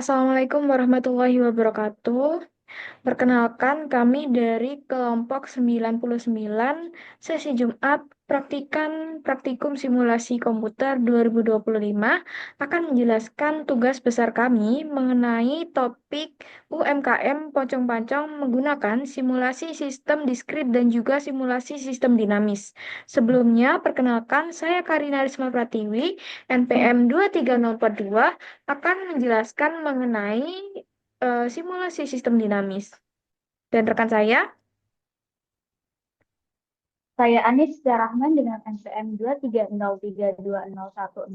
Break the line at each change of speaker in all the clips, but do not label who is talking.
Assalamualaikum warahmatullahi wabarakatuh. Perkenalkan, kami dari kelompok 99 sesi Jumat Praktikum Simulasi Komputer 2025 akan menjelaskan tugas besar kami mengenai topik UMKM Pocong-Pacong menggunakan simulasi sistem diskrit dan juga simulasi sistem dinamis. Sebelumnya, perkenalkan saya Karina Risma Pratiwi, NPM 23042 akan menjelaskan mengenai simulasi sistem dinamis. Dan rekan saya,
Saya Anis Rahman dengan NPM 23032010035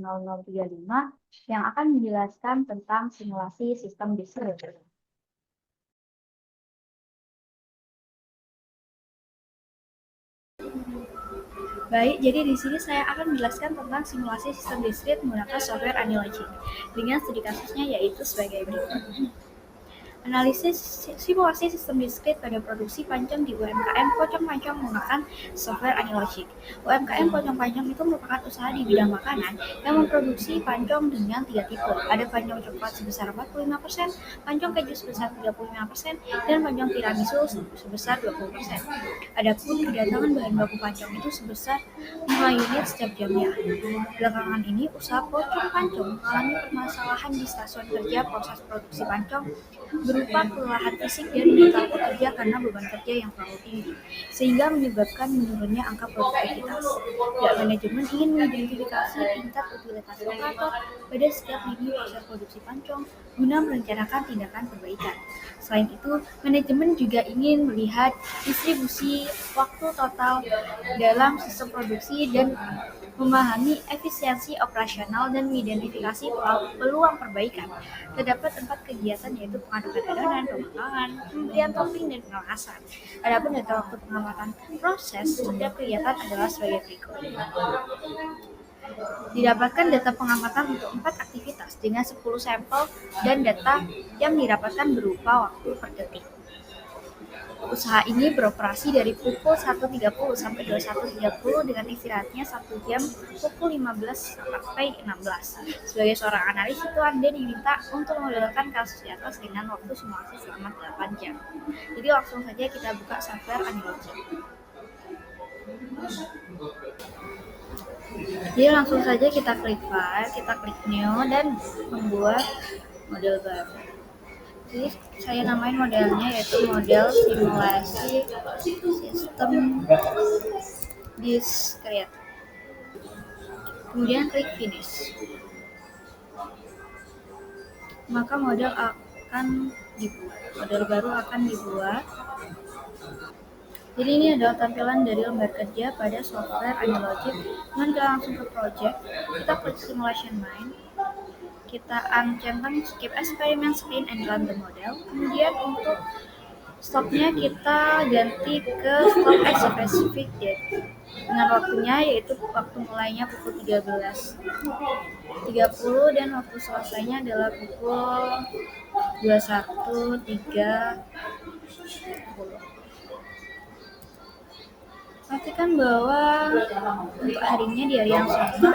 yang akan menjelaskan tentang simulasi sistem diskrit. Baik, jadi di sini saya akan menjelaskan tentang simulasi sistem diskrit menggunakan software Anilogic dengan studi kasusnya yaitu sebagai berikut. Analisis simulasi sistem diskrit pada produksi pancong di UMKM Pocong-Pacong menggunakan software Anilogic. UMKM Pocong-Pacong itu merupakan usaha di bidang makanan yang memproduksi pancong dengan 3 tipe. Ada pancong coklat sebesar 45%, pancong keju sebesar 35%, dan pancong tiramisu sebesar 20%. Adapun kedatangan bahan baku pancong itu sebesar 5 unit setiap jamnya. Belakangan ini, usaha Pocong-Pacong mengalami permasalahan di stasiun kerja proses produksi pancong berupa kelelahan fisik dan mental pekerja karena beban kerja yang terlalu tinggi, sehingga menyebabkan menurunnya angka produktivitas. Pihak manajemen ingin mengidentifikasi tingkat utilitas operator pada setiap lini proses produksi pancong guna merencanakan tindakan perbaikan. Selain itu, manajemen juga ingin melihat distribusi waktu total dalam sistem produksi dan memahami efisiensi operasional dan mengidentifikasi peluang perbaikan. Terdapat 4 kegiatan yaitu pengadaan adonan, pemanggangan, pemberian topping, dan pengelasan. Adapun data waktu pengamatan proses setiap kegiatan adalah sebagai berikut. Didapatkan data pengamatan untuk 4 aktivitas dengan 10 sampel dan data yang didapatkan berupa waktu per detik. Usaha ini beroperasi dari pukul 1.30 sampai 21.30 dengan istirahatnya 1 jam pukul 15 sampai 16. Sebagai seorang analis itu Anda diminta untuk memodelkan kasus di atas dengan waktu simulasi selama 8 jam. Jadi langsung saja kita buka software Anilogic. Jadi langsung saja kita klik file, kita klik new dan membuat model baru. Jadi saya namain modelnya yaitu model simulasi sistem diskrit. Kemudian klik finish. Maka model baru akan dibuat. Jadi ini adalah tampilan dari lembar kerja pada software Anilogic. Kemudian kita langsung ke project, kita klik simulation mine. Kita centang skip experiment screen and run the model. Kemudian untuk stopnya kita ganti ke stop at specific date dengan waktunya yaitu waktu mulainya pukul 13.30 dan waktu selesainya adalah pukul 21.30. Pastikan bahwa untuk harinya di hari yang sama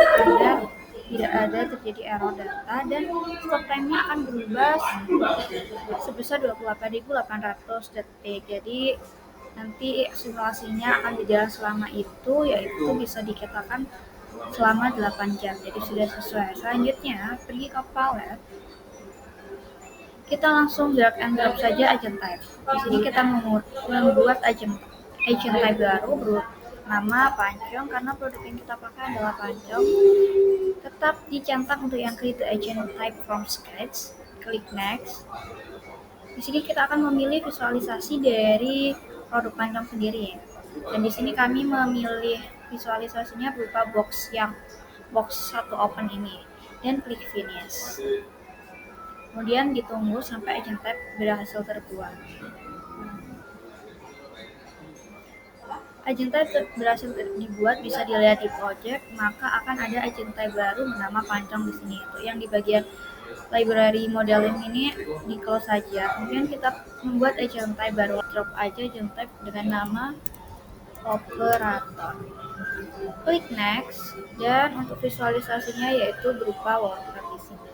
tidak ada terjadi error data dan stop time-nya akan berubah sebesar 28.800 detik. Jadi nanti simulasinya akan berjalan selama itu, yaitu bisa dikatakan selama 8 jam. Jadi sudah sesuai. Selanjutnya pergi ke palette. Kita langsung drag and drop saja agent type. Di sini kita membuat agent type baru bernama pancong karena produk yang kita pakai adalah pancong. Tetap dicentang untuk yang create agent type from scratch. Klik next. Di sini kita akan memilih visualisasi dari produk pancong sendiri. Dan di sini kami memilih visualisasinya berupa box satu open ini dan klik finish. Kemudian ditunggu sampai agent type berhasil terbuat. Agent type berhasil dibuat bisa dilihat di project, maka akan ada agent type baru bernama pancong di sini. Itu yang di bagian library modeling ini di close saja. Kemudian kita membuat agent type baru, drop aja agent type dengan nama operator. Klik next dan untuk visualisasinya yaitu berupa worker di sini.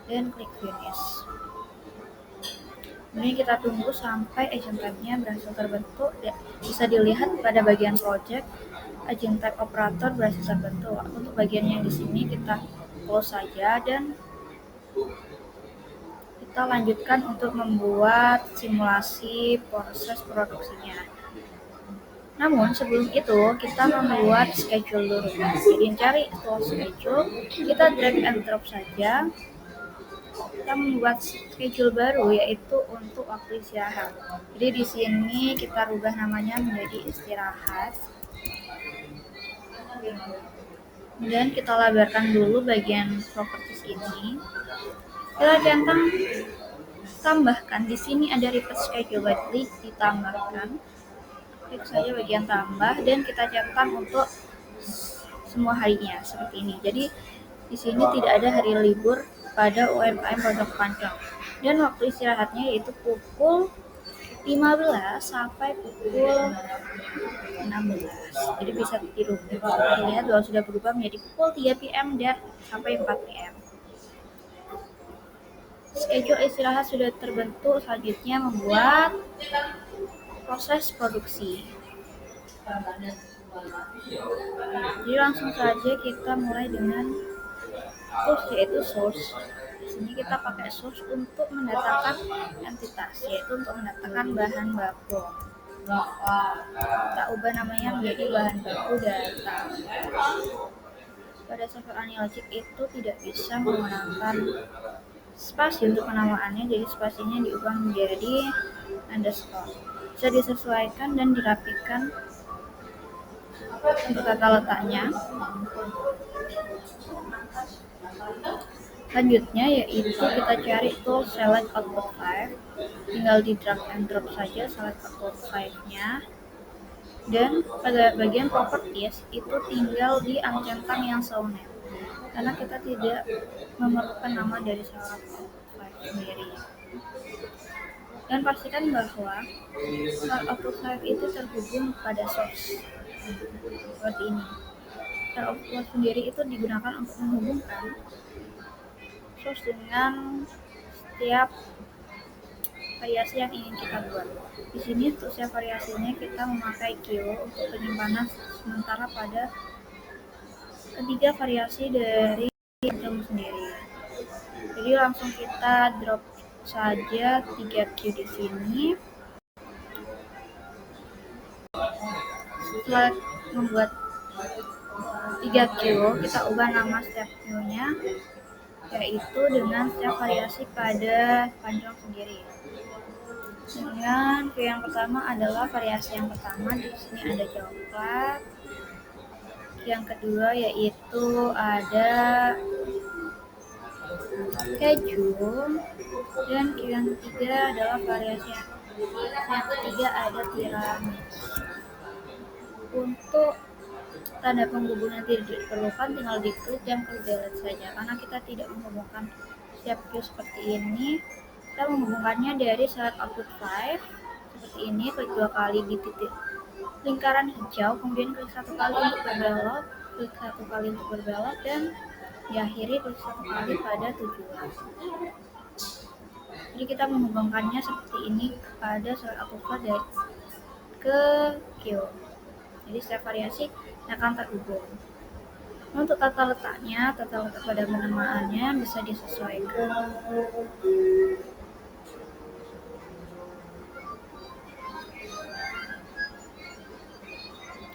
Dan klik finish. Kemudian kita tunggu sampai agent type-nya berhasil terbentuk. Bisa dilihat pada bagian project, agent type operator berhasil terbentuk. Untuk bagian yang di sini kita close saja dan kita lanjutkan untuk membuat simulasi proses produksinya. Namun sebelum itu kita membuat schedule dulu. Jadi cari tool schedule, kita drag and drop saja. Kita membuat schedule baru yaitu untuk waktu istirahat. Jadi di sini kita rubah namanya menjadi istirahat. Kemudian kita labelkan dulu bagian properties ini. Kita centang tambahkan di sini ada repeat schedule weekly, ditambahkan. Klik saja bagian tambah dan kita centang untuk semua harinya seperti ini. Jadi di sini tidak ada hari libur pada UMKM Pondok Pancong. Dan waktu istirahatnya yaitu pukul 15 sampai pukul 16. Jadi bisa dilihat bahwa sudah berubah menjadi pukul 3 PM dan sampai 4 PM. Schedule istirahat sudah terbentuk, selanjutnya membuat proses produksi. Jadi langsung saja kita mulai dengan tools yaitu source. Di sini kita pakai source untuk mendatangkan entitas, yaitu untuk mendatangkan bahan baku. Kita ubah namanya menjadi bahan baku data. Pada software Anilogic itu tidak bisa menggunakan spasi untuk penamaannya, jadi spasinya diubah menjadi underscore. Bisa disesuaikan dan dirapikan untuk tata letaknya. Selanjutnya yaitu kita cari tool select output file, tinggal di drag and drop saja select output file-nya. Dan pada bagian properties itu tinggal di centang yang show name, karena kita tidak memerlukan nama dari select output file sendiri. Dan pastikan bahwa select output file itu terhubung pada source seperti ini. Select output file sendiri itu digunakan untuk menghubungkan source dengan setiap variasi yang ingin kita buat. Di sini untuk setiap variasinya kita memakai queue untuk penyimpanan sementara pada ketiga variasi dari item sendiri. Jadi langsung kita drop saja 3 queue di sini. Setelah membuat 3 queue, kita ubah nama setiap queue-nya yaitu dengan setiap variasi pada panjang sendiri. Dengan yang pertama adalah variasi yang pertama, di sini ada coklat. Yang kedua yaitu ada keju, dan yang ketiga adalah variasi yang ketiga ada tiramisu. Untuk tanda penghubungan tidak diperlukan, tinggal diklik dan klik delete saja, karena kita tidak menghubungkan setiap queue seperti ini. Kita menghubungkannya dari select output file seperti ini, klik 2 kali di titik lingkaran hijau, kemudian klik 1 kali untuk berbelok, klik 1 kali untuk berbelok, dan diakhiri klik 1 kali pada tujuan. Jadi kita menghubungkannya seperti ini kepada select output file dari ke queue. Jadi setiap variasi akan terhubung. Untuk tata letaknya, tata letak pada penamaannya bisa disesuaikan.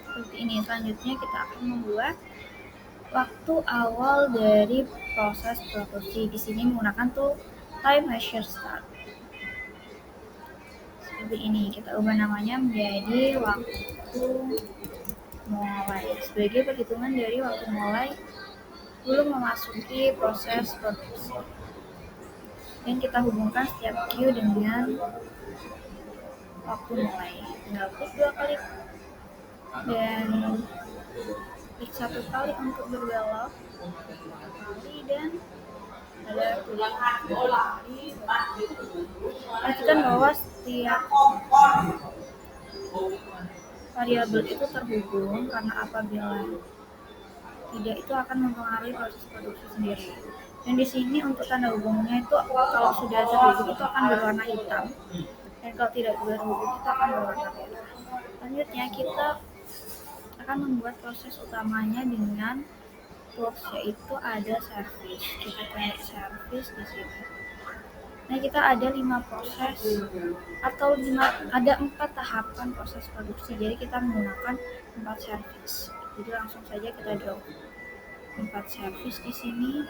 Seperti ini. Selanjutnya kita akan membuat waktu awal dari proses produksi. Di sini menggunakan tool time measure start. Seperti ini. Kita ubah namanya menjadi waktu mulai, sebagai perhitungan dari waktu mulai belum memasuki proses produksi. Dan kita hubungkan setiap queue dengan waktu mulai. Tinggal klik 2 kali dan klik 1 kali untuk berbelok, dan ada tulisan. Pastikan bahwa setiap variabel itu terhubung, karena apabila tidak itu akan mempengaruhi proses produksi sendiri. Dan di sini untuk tanda hubungnya itu kalau sudah terhubung itu akan berwarna hitam, dan kalau tidak terhubung itu akan berwarna merah. Selanjutnya kita akan membuat proses utamanya dengan tools, yaitu ada service. Kita cari service di sini. Nah, kita ada 5 proses atau ada 4 tahapan proses produksi. Jadi kita menggunakan 4 service. Jadi langsung saja kita drop 4 service di sini.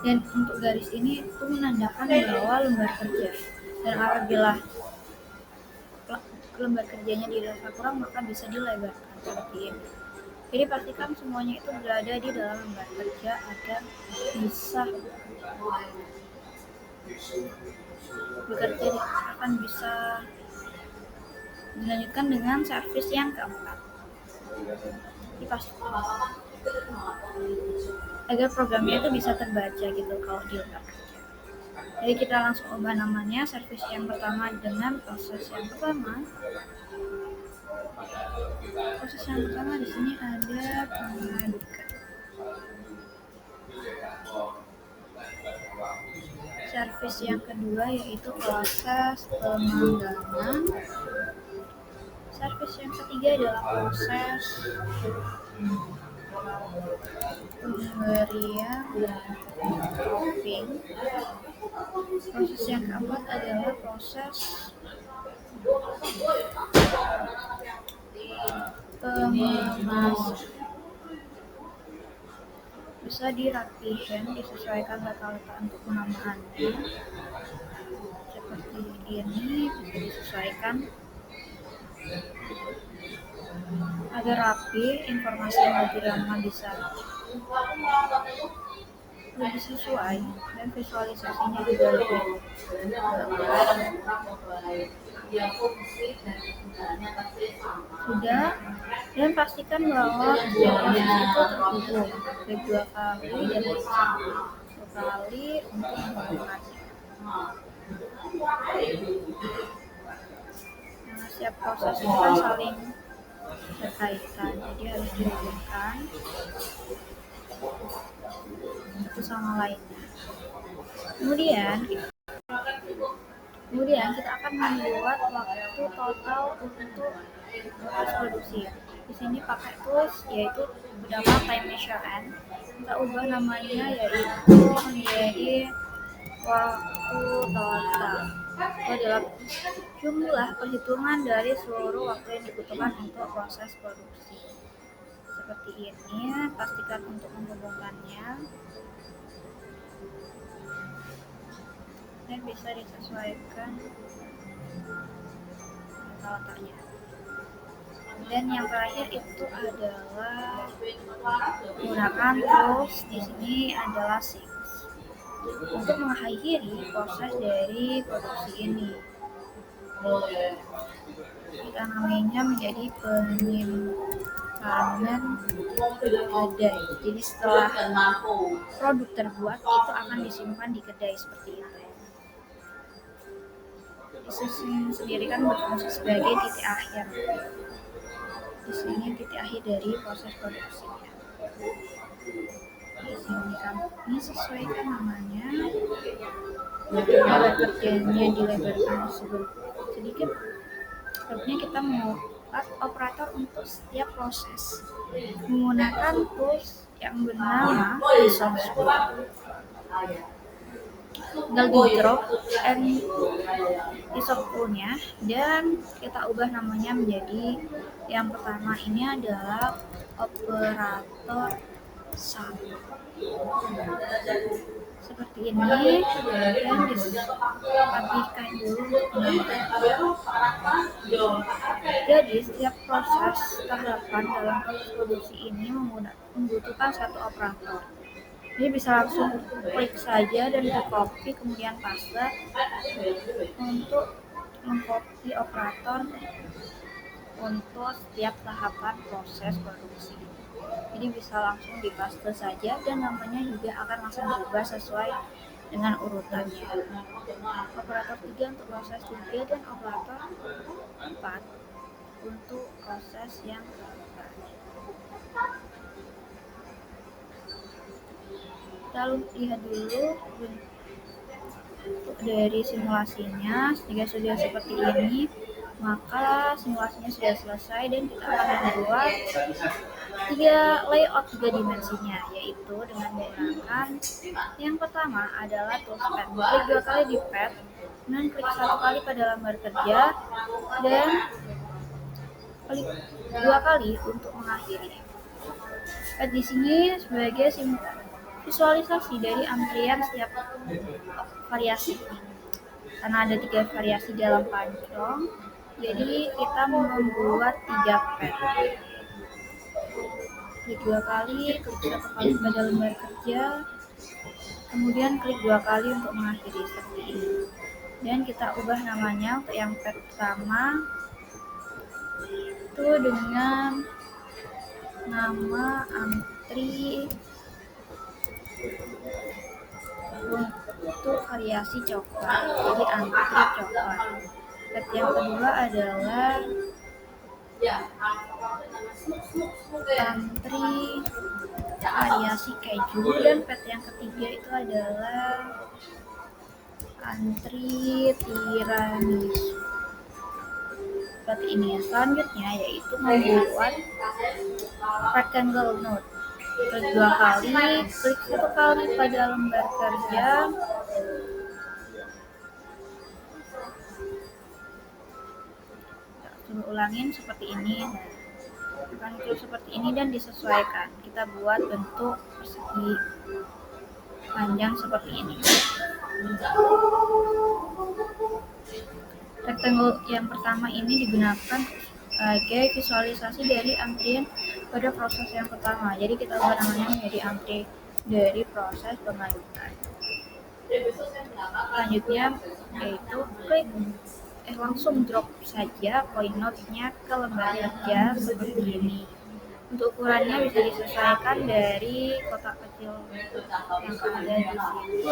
Dan untuk garis ini itu menandakan bahwa lembar kerja. Dan apabila lembar kerjanya dirasa kurang, maka bisa dilebarkan seperti ini. Jadi pastikan semuanya itu berada di dalam lembar kerja agar bisa bekerja, akan bisa dilanjutkan dengan servis yang keempat. Dipastikan agar programnya itu bisa terbaca gitu kalau di lembar kerja. Jadi kita langsung ubah namanya servis yang pertama dengan proses yang pertama. Proses yang pertama di sini ada pengadukan. Servis yang kedua yaitu proses pemanggangan. Servis yang ketiga adalah proses pemberian topping. Proses yang keempat adalah proses pengemasan. Bisa dirapikan, disesuaikan letak-letak untuk penamaannya. Seperti ini, bisa disesuaikan agar rapi, informasi yang diterima bisa lebih sesuai dan visualisasinya juga lebih sudah. Dan pastikan bahwa setiap proses itu terhubung baik 2 kali dan 1 kali untuk menghubungkannya. Nah, setiap proses itu kan saling berkaitan, jadi harus dihubungkan satu sama lainnya. Kemudian kita akan membuat waktu total untuk proses produksi. Di sini pakai tools yaitu bernama time measurement. Kita ubah namanya yaitu menjadi waktu total. Itu adalah jumlah perhitungan dari seluruh waktu yang dibutuhkan untuk proses produksi. Seperti ini, pastikan untuk menghubungkannya dan bisa disesuaikan letaknya. Dan yang terakhir itu adalah menggunakan tools. Di sini adalah Six untuk mengakhiri proses dari produksi ini. Kita namanya menjadi penyimpanan kedai. Jadi setelah produk terbuat itu akan disimpan di kedai seperti itu. Di sini sendiri kan berfungsi sebagai titik akhir. Di sini titik akhir dari proses produksinya. Di sini kami sesuaikan namanya. Lebar kerjanya dilebarkan sedikit. Selanjutnya kita membuat operator untuk setiap proses menggunakan tools yang bernama resource pool. Tinggal di drop and resource pool-nya dan kita ubah namanya menjadi yang pertama ini adalah operator satu. Seperti ini dan dirapikan dulu untuk jadi setiap proses tahapan dalam proses produksi ini membutuhkan satu operator. Jadi bisa langsung klik saja dan di copy kemudian paste untuk mengcopy operator untuk setiap tahapan proses produksi. Jadi bisa langsung dipaste saja dan namanya juga akan langsung berubah sesuai dengan urutannya. Operator 3 untuk proses 3 dan operator 4 untuk proses yang keempat. Kita lihat dulu bentuk dari simulasinya. Jika sudah seperti ini, maka simulasinya sudah selesai dan kita akan membuat layout 3 dimensinya, yaitu dengan menggunakan yang pertama adalah toolpad. Klik 2 kali di pad, kemudian klik 1 kali pada lembar kerja dan klik 2 kali untuk mengakhiri. Pad di sini sebagai visualisasi dari antrian setiap variasi. Karena ada 3 variasi dalam pancong, jadi kita membuat 3 pad. Klik 2 kali, klik 1 kali pada lembar kerja, kemudian klik 2 kali untuk mengakhiri seperti ini. Dan kita ubah namanya untuk yang pad pertama itu dengan nama antri untuk variasi coklat, jadi antri coklat. Pad yang kedua adalah antri variasi keju, dan pad yang ketiga itu adalah antri tiramisu. Seperti ini. Selanjutnya yaitu membuat rectangle node. Klik 2 kali, klik 1 kali pada lembar kerja, coba ulangin seperti ini. Akan muncul seperti ini dan disesuaikan. Kita buat bentuk persegi panjang seperti ini. Rectangle yang pertama ini digunakan sebagai visualisasi dari antrian pada proses yang pertama. Jadi kita ubah namanya menjadi antri dari proses pengajuan. Selanjutnya yaitu klik langsung drop saja point node-nya ke lembar kerja seperti ini. Untuk ukurannya bisa disesuaikan dari kotak kecil yang ada di sini.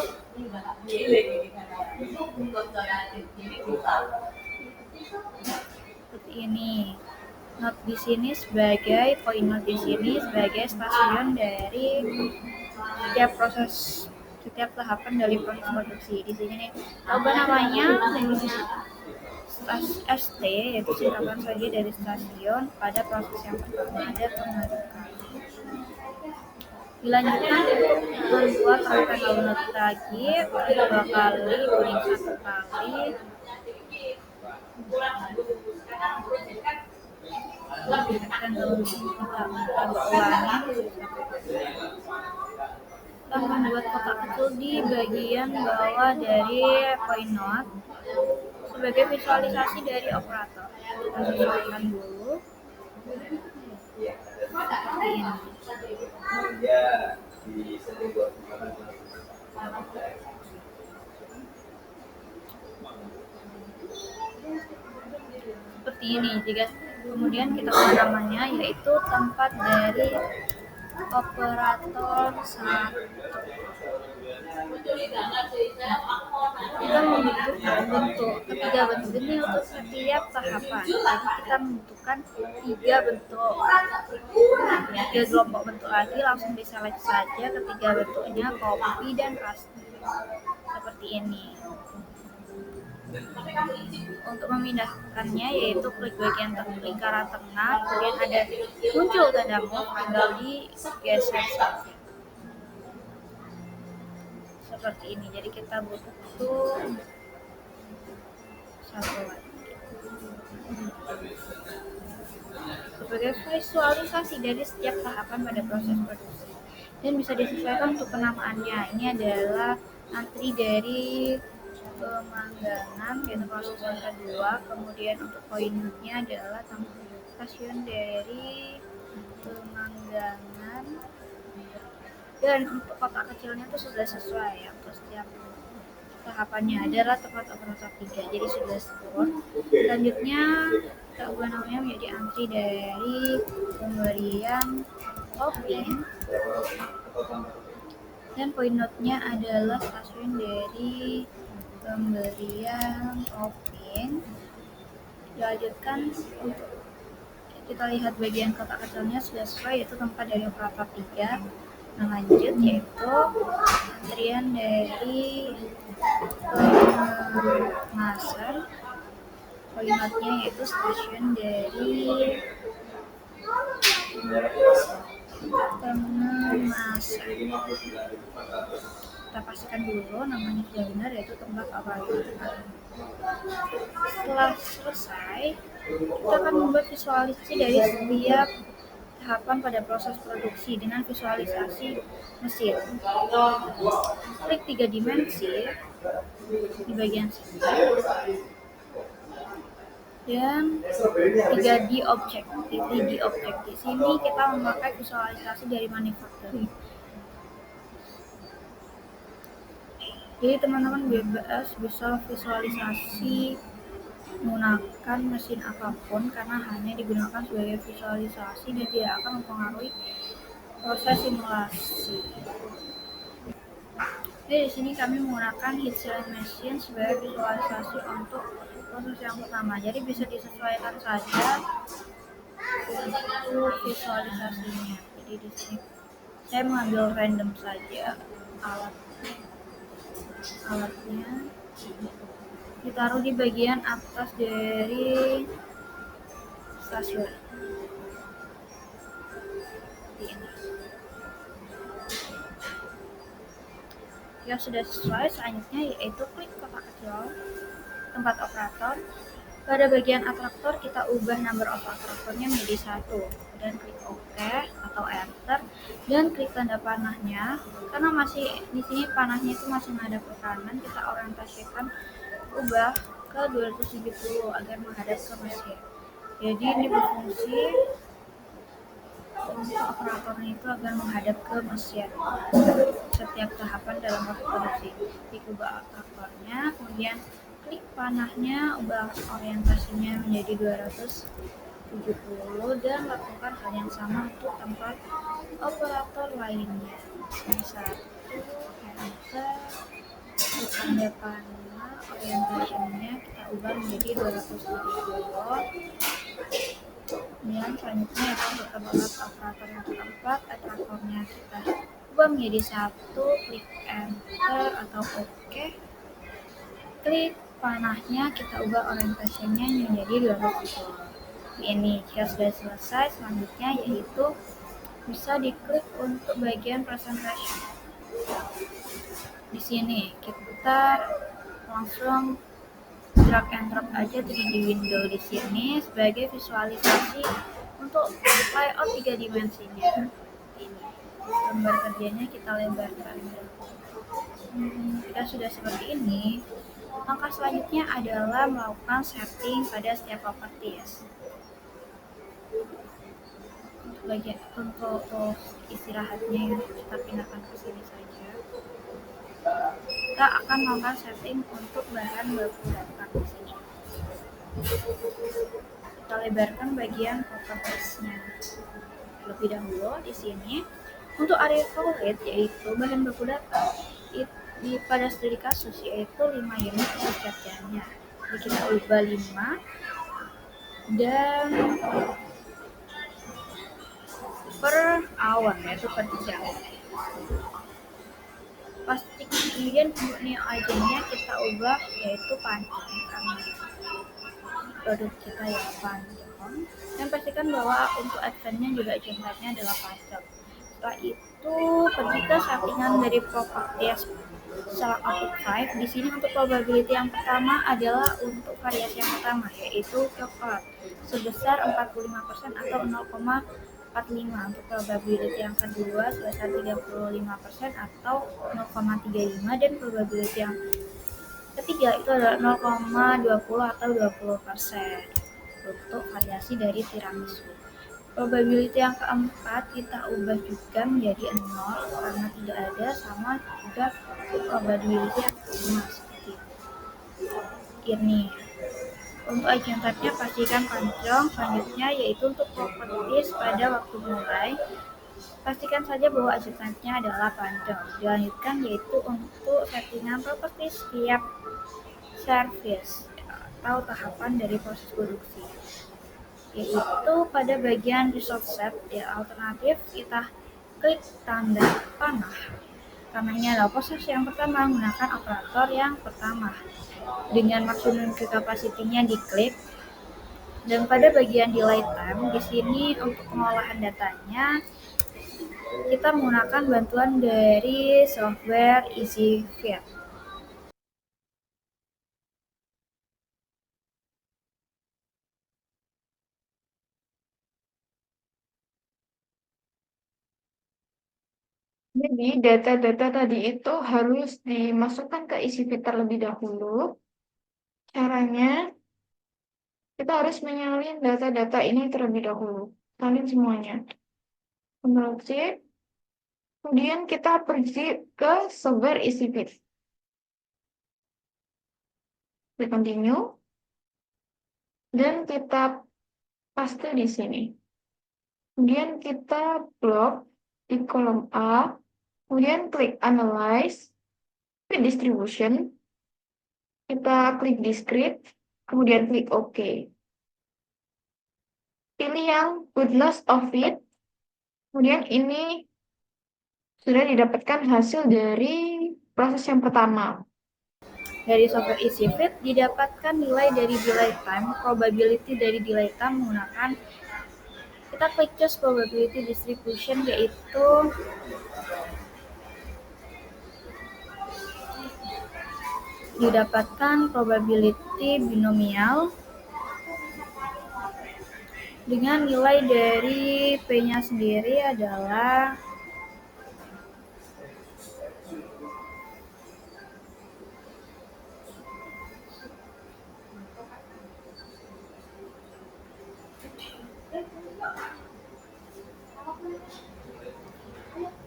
Seperti ini. Node di sini sebagai point node di sini sebagai stasiun dari setiap tahapan dari proses produksi. Di sini nih, ubah namanya ST, yaitu singkatan saja dari stasiun pada proses yang pertama ada pengadukan. Dilanjutkan membuat rectangle node lagi, klik 2 kali, kuning 1 kali. Rectangle kita ulangi. Kita membuat kotak kecil di bagian bawah dari point node sebagai visualisasi dari operator. Kita sesuaikan dulu seperti ini. Seperti ini. Jika kemudian kita ubah namanya yaitu tempat dari operator 1. Kita membutuhkan ketiga bentuk ini untuk setiap tahapan. Jadi kita membutuhkan 3 bentuk, 3 kelompok bentuk lagi. Langsung diselect saja ketiga bentuknya, copy dan paste seperti ini. Untuk memindahkannya yaitu klik bagian lingkaran tengah, kemudian ada muncul tanda move, tinggal digeser saja seperti ini. Jadi kita butuh satu lagi sebagai visualisasi dari setiap tahapan pada proses produksi dan bisa disesuaikan untuk penamaannya. Ini adalah antri dari pemanggangan, yaitu proses yang kedua. Kemudian untuk poinnya adalah stasiun dari pemanggangan, dan untuk kotak kecilnya itu sudah sesuai ya untuk setiap tahapannya adalah tempat operator 3, jadi sudah sesuai. Selanjutnya kita ubah namanya menjadi antri dari pemberian topping Dan poin note-nya adalah stasiun dari pemberian topping. Dilanjutkan untuk kita lihat bagian kotak kecilnya sudah sesuai, yaitu tempat dari operator 3. Nah, lanjut yaitu antrian dari pengemasan. Poin note-nya yaitu stasiun dari pengemasan. Kita pastikan dulu namanya sudah benar, yaitu tempat operator. Setelah selesai, kita akan membuat visualisasi dari setiap tahapan pada proses produksi dengan visualisasi mesin. Klik 3 dimensi di bagian sini dan 3D object. Di sini kita memakai visualisasi dari manufacturing. Jadi teman-teman bebas bisa visualisasi menggunakan mesin apapun karena hanya digunakan sebagai visualisasi dan tidak akan mempengaruhi proses simulasi. Jadi di sini kami menggunakan heat sealing machine sebagai visualisasi untuk proses yang pertama. Jadi bisa disesuaikan saja untuk visualisasinya. Jadi di sini saya mengambil random saja alatnya, ditaruh di bagian atas dari stasiun. Ini. Yang sudah sesuai, selanjutnya yaitu klik kotak kecil tempat operator. Pada bagian atraktor kita ubah number of atraktornya menjadi 1 dan klik OK atau Enter dan klik tanda panahnya. Karena masih di sini panahnya itu masih menghadap ke kanan, kita orientasikan ubah ke 270 agar menghadap ke mesin. Jadi ini berfungsi untuk operatornya itu agar menghadap ke mesin setiap tahapan dalam proses produksi. Klik ubah atraktornya, kemudian klik panahnya, ubah orientasinya menjadi 270 dan lakukan hal yang sama untuk tempat operator lainnya. Misal 1, enter, tanda panah, orientasinya kita ubah menjadi 270. Kemudian selanjutnya itu untuk tempat operator yang keempat, atraktornya kita ubah menjadi 1, klik enter atau OK. Klik panahnya, kita ubah orientasinya menjadi 270. Ini jika sudah selesai, selanjutnya yaitu bisa diklik untuk bagian presentation. Di sini kita langsung drag and drop aja di window di sini sebagai visualisasi untuk layout 3 dimensinya. Ini gambar kerjanya kita lebarkan. Jika sudah seperti ini, langkah selanjutnya adalah melakukan setting pada setiap properties. Untuk istirahatnya kita pindahkan ke sini saja. Kita akan melakukan setting untuk bahan baku dasar di sini. Kita lebarkan bagian propertiesnya. Lebih dahulu di sini untuk area solid yaitu bahan baku data pada studi kasus yaitu 5 unit per setiap jamnya. Jadi kita ubah 5 dan per hour yaitu per jam. Kemudian untuk neo agennya kita ubah yaitu panjang karena produk kita ya panjang, dan pastikan bahwa untuk adsennya juga jumlahnya adalah panjang. Setelah itu pergi ke settingan dari properties select output 5. Di sini untuk probability yang pertama adalah untuk variasi yang pertama yaitu coklat sebesar 45% atau 0,45. Untuk probability yang kedua sebesar 35% atau 0,35 dan probability yang ketiga itu adalah 0,20 atau 20% untuk variasi dari tiramisu. Probability yang keempat kita ubah juga menjadi 0 karena tidak ada, sama juga probability yang kelima seperti ini. Untuk agent type-nya pastikan panjang. Selanjutnya yaitu untuk properties pada waktu mulai. Pastikan saja bahwa ajutannya adalah panjang. Dilanjutkan yaitu untuk settingan properti setiap service atau tahapan dari proses produksi. Yaitu pada bagian resource set, ya alternatif kita klik tanda panah. Karena ini adalah proses yang pertama menggunakan operator yang pertama. Dengan maksimum capacity-nya diklik. Dan pada bagian delay time, di sini untuk pengolahan datanya kita menggunakan bantuan dari software EasyFit.
Jadi data-data tadi itu harus dimasukkan ke isi fit terlebih dahulu. Caranya, kita harus menyalin data-data ini terlebih dahulu. Salin semuanya. Ctrl C. Kemudian kita pergi ke software isi fit. Klik continue. Dan kita paste di sini. Kemudian kita blok di kolom A. Kemudian klik analyze. Fit distribution. Kita klik discrete. Kemudian klik OK. Pilih yang goodness of it. Kemudian ini sudah didapatkan hasil dari proses yang pertama.
Dari software EasyFit didapatkan nilai dari delay time, probability dari delay time menggunakan kita klik choose probability distribution, yaitu didapatkan probability binomial dengan nilai dari P-nya sendiri adalah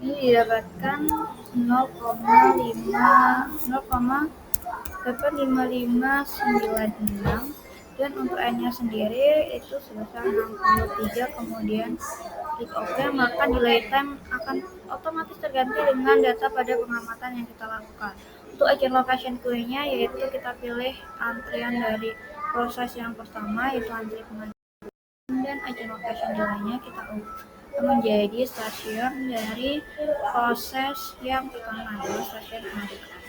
ini didapatkan 0,85596 dan untuk N-nya sendiri itu sebesar 63. Kemudian klik OK, maka delay time akan otomatis terganti dengan data pada pengamatan yang kita lakukan. Untuk agent location queue-nya yaitu kita pilih antrian dari proses yang pertama, yaitu antri pengajuan, dan agent location delay-nya kita menjadi stasiun dari proses yang pertama adalah stasiun pengajuan.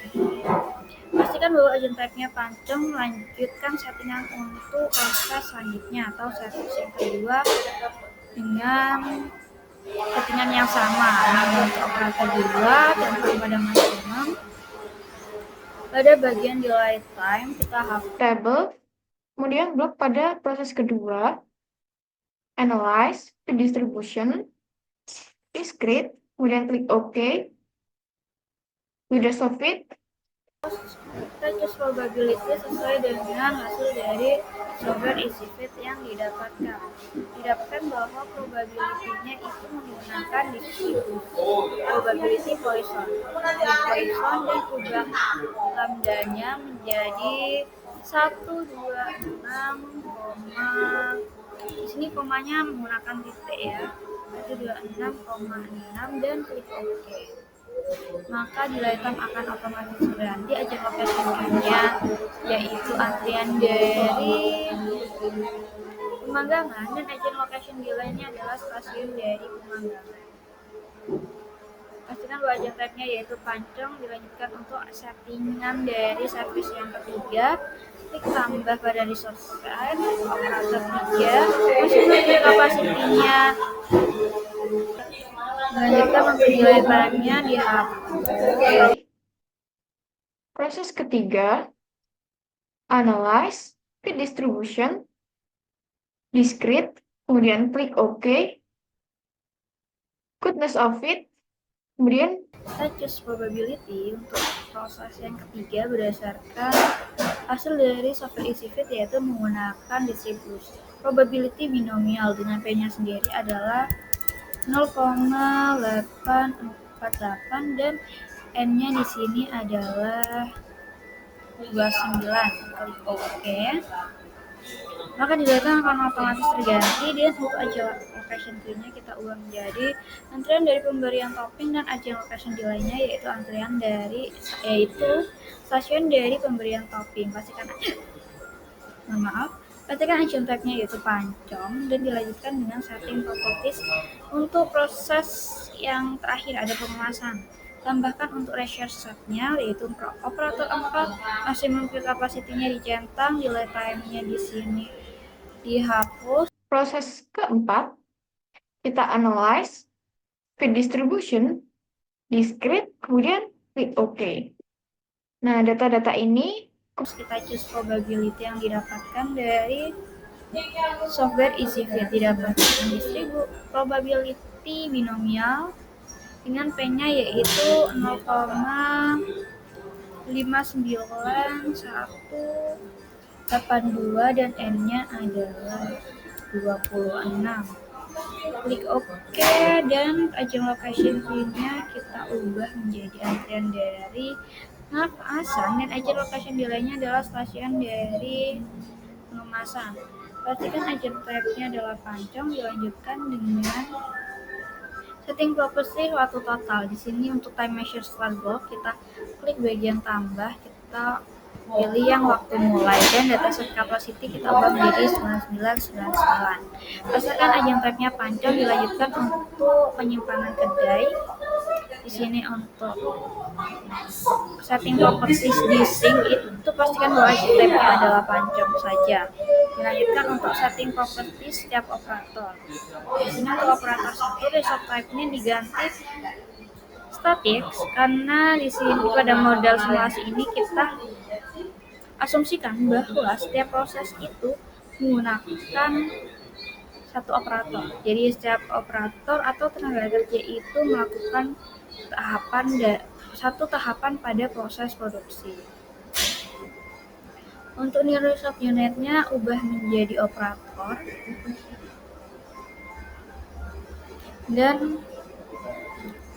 Pastikan bahwa agent type-nya panjang. Lanjutkan settingan untuk proses selanjutnya atau service yang kedua dengan settingan yang sama. Namun untuk operator kedua dan pada maksimum. Pada bagian delay time kita hapus
Table. Kemudian blok pada proses kedua. Analyze, fit distribution, discrete, kemudian klik OK. With the fit,
kita choose probability sesuai dengan hasil dari software EasyFit yang didapatkan. Didapatkan bahwa probability-nya itu menggunakan distribusi probability Poisson. Poisson dan ubah lambdanya menjadi 126, di sini komanya menggunakan titik ya. 126,6 dan klik OK. Maka delay time akan otomatis berganti. Agent location queue-nya yaitu antrian dari Pemanggangan dan agent location delay-nya adalah stasiun dari Pemanggangan. Pastikan bahwa agent type-nya yaitu pancong. Dilanjutkan untuk settingan dari service yang ketiga, klik tambah pada resource set, operator 3, masukkan capacity-nya. Lanjutkan untuk delay time-nya dihapus.
proses ketiga, analyze, fit distribution, discrete, kemudian klik OK. Goodness of it, kemudian
kita choose probability untuk proses yang ketiga berdasarkan hasil dari software EasyFit, yaitu menggunakan distribusi probability binomial dengan P-nya sendiri adalah 0,848 dan N-nya di sini adalah 29. Klik OK. Maka di data akan otomatis terganti dan untuk agent location queue-nya kita ubah menjadi antrian dari pemberian topping, dan agent location delay-nya yaitu stasiun dari pemberian topping. Pastikan agent type-nya yaitu pancong, dan dilanjutkan dengan setting properties. Untuk proses yang terakhir ada pengemasan. Tambahkan untuk ratio set-nya yaitu operator 4, maximum queue capacity-nya dicentang, delay time-nya di sini dihapus.
Proses keempat, kita analyze, feed distribution, discrete, kemudian klik OK. Nah, data-data ini
Kita choose probability yang didapatkan dari software EasyFit, didapatkan distribusi probability binomial dengan P-nya yaitu 0,59182 dan N-nya adalah 26. Klik OK, dan agent location queue-nya kita ubah menjadi antrian dari pengemasan, dan agent location delay-nya adalah stasiun dari pengemasan. Pastikan agent type-nya adalah pancong, dilanjutkan dengan setting property waktu total. Di sini untuk time measure start block, kita klik bagian tambah, kita pilih yang waktu mulai, dan dataset capacity kita ubah menjadi 9999. Pastikan agent type-nya pancong, dilanjutkan untuk penyimpanan kedai. Di sini untuk setting properties di sync itu pastikan bahwa agent type-nya adalah pancong saja. Dilanjutkan untuk setting properties setiap operator. Di sini untuk operator 1 resource type-nya diganti static, karena di sini pada model simulasi ini kita asumsikan bahwa setiap proses itu menggunakan satu operator. Jadi setiap operator atau tenaga kerja itu melakukan satu tahapan pada proses produksi. Untuk nilai subunitnya ubah menjadi operator, dan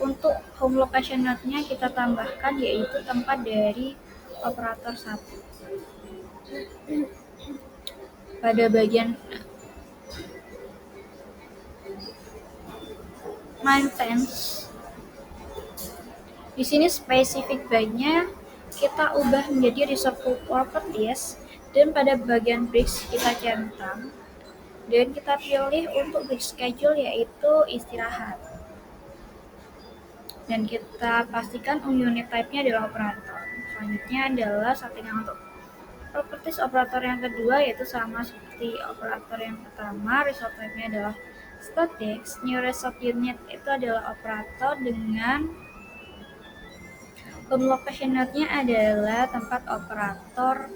untuk home location node-nya kita tambahkan yaitu tempat dari operator 1. Pada bagian maintenance, di sini specific by-nya kita ubah menjadi resource properties, dan pada bagian bricks kita centang, dan kita pilih untuk break schedule yaitu istirahat, dan kita pastikan unit type-nya adalah operator. Selanjutnya adalah settingan untuk properties operator yang kedua, yaitu sama seperti operator yang pertama. Resource type-nya adalah static. New resource unit itu adalah operator dengan home location node-nya adalah tempat operator.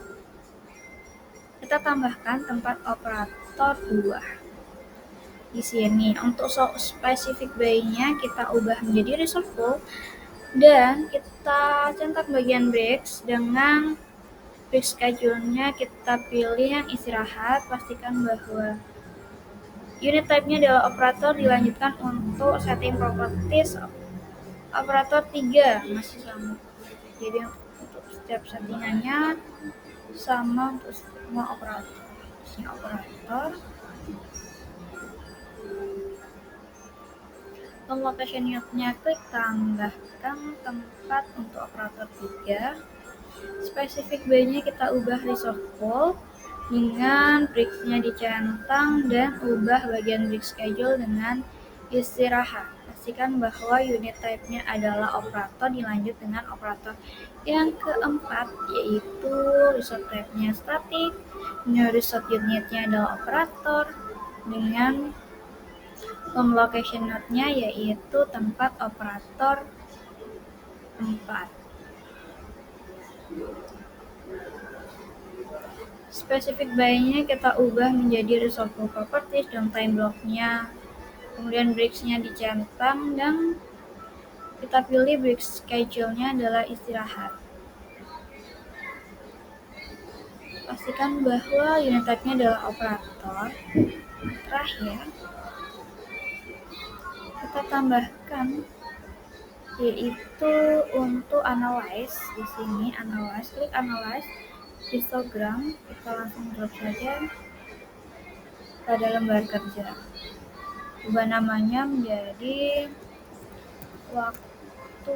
Kita tambahkan tempat operator 2. Di sini untuk specific by-nya kita ubah menjadi resource pool, dan kita centang bagian breaks. Dengan break schedule-nya kita pilih yang istirahat. Pastikan bahwa unit type-nya adalah operator. Dilanjutkan untuk setting properties operator 3 masih sama. Jadi untuk setiap settingannya sama untuk semua operator. Di sini operator. Home location unit-nya klik tambahkan tempat untuk operator 3. Specific by-nya kita ubah resource pool dengan breaks-nya dicentang, dan ubah bagian break schedule dengan istirahat. Pastikan bahwa unit type-nya adalah operator. Dilanjut dengan operator yang keempat yaitu resource type-nya static. New resource unit-nya adalah operator dengan home location node-nya yaitu tempat operator 4. Specific by-nya kita ubah menjadi resource properties dan time block-nya. Kemudian breaks-nya dicentang, dan kita pilih break schedule-nya adalah istirahat. Pastikan bahwa unit type-nya adalah operator. Terakhir, kita tambahkan yaitu untuk analyze. Di sini analyze, klik analyze histogram, kita langsung drop saja pada lembar kerja. ubah namanya menjadi waktu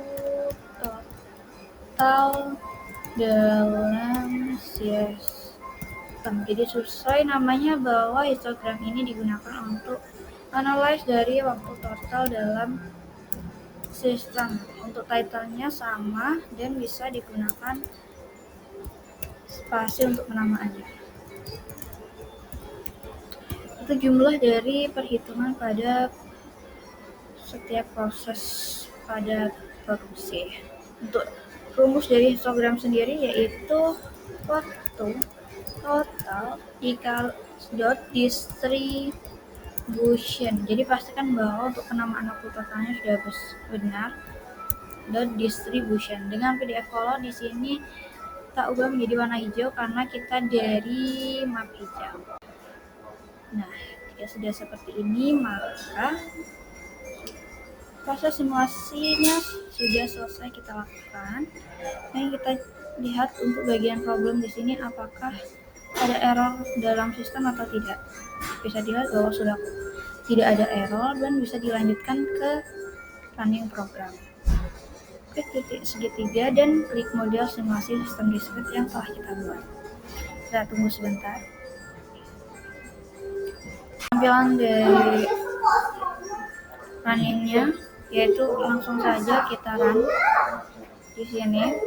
total dalam sistem. Jadi sesuai namanya bahwa histogram ini digunakan untuk analyze dari waktu total dalam sistem. Untuk title-nya sama dan bisa digunakan spasi untuk penamaannya. Itu jumlah dari perhitungan pada setiap proses pada produksi. Untuk rumus dari histogram sendiri yaitu waktu total dot distribution. Jadi pastikan bahwa untuk penamaan waktu totalnya sudah benar. Dot distribution. Dengan PDF color di sini kita ubah menjadi warna hijau karena kita dari map hijau. Nah, jika sudah seperti ini, maka proses simulasinya sudah selesai kita lakukan. Dan kita lihat untuk bagian problem di sini apakah ada error dalam sistem atau tidak. Bisa dilihat bahwa sudah tidak ada error dan bisa dilanjutkan ke running program. Klik titik segitiga dan klik model simulasi sistem diskret yang telah kita buat. Kita tunggu sebentar. Tampilan dari runningnya yaitu langsung saja kita run di sini.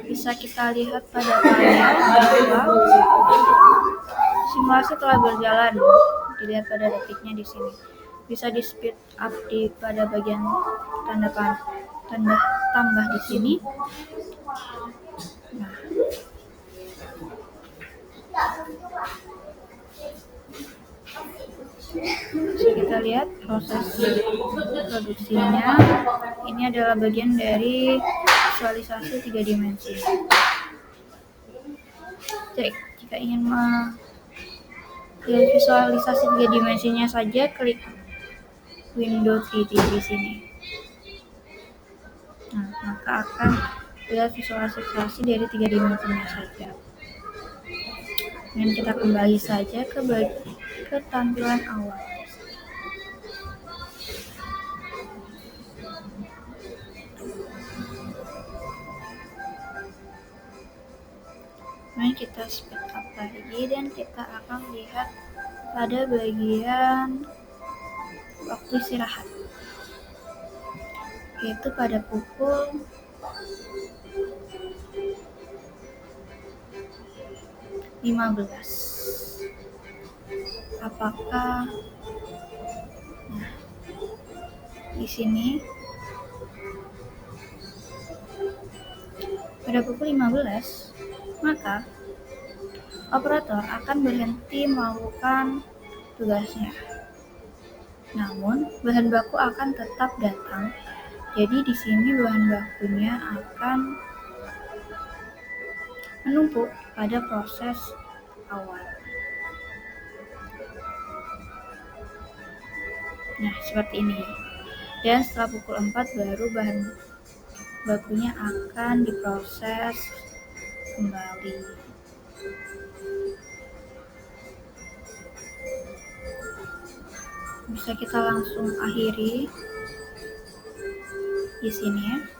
Bisa kita lihat pada panel bahwa simulasi telah berjalan. Dilihat pada detiknya di sini. Bisa di speed up pada bagian tanda tambah di sini. Nah, bisa kita lihat proses produksinya. Ini adalah bagian dari visualisasi 3 dimensi. Jika ingin melihat visualisasi 3 dimensinya saja, klik window 3D di sini. Nah, maka akan lihat visualisasi dari 3 dimensinya saja. Dan kita kembali saja ke tampilan awal. Mari kita speed up lagi dan kita akan lihat pada bagian waktu istirahat, yaitu pada pukul 15. Apakah di sini pada pukul 15 maka operator akan berhenti melakukan tugasnya. Namun bahan baku akan tetap datang. Jadi di sini bahan bakunya akan menumpuk pada proses awal. Nah, seperti ini. Dan setelah pukul 4 baru bahan bakunya akan diproses kembali. Bisa kita langsung akhiri di sini.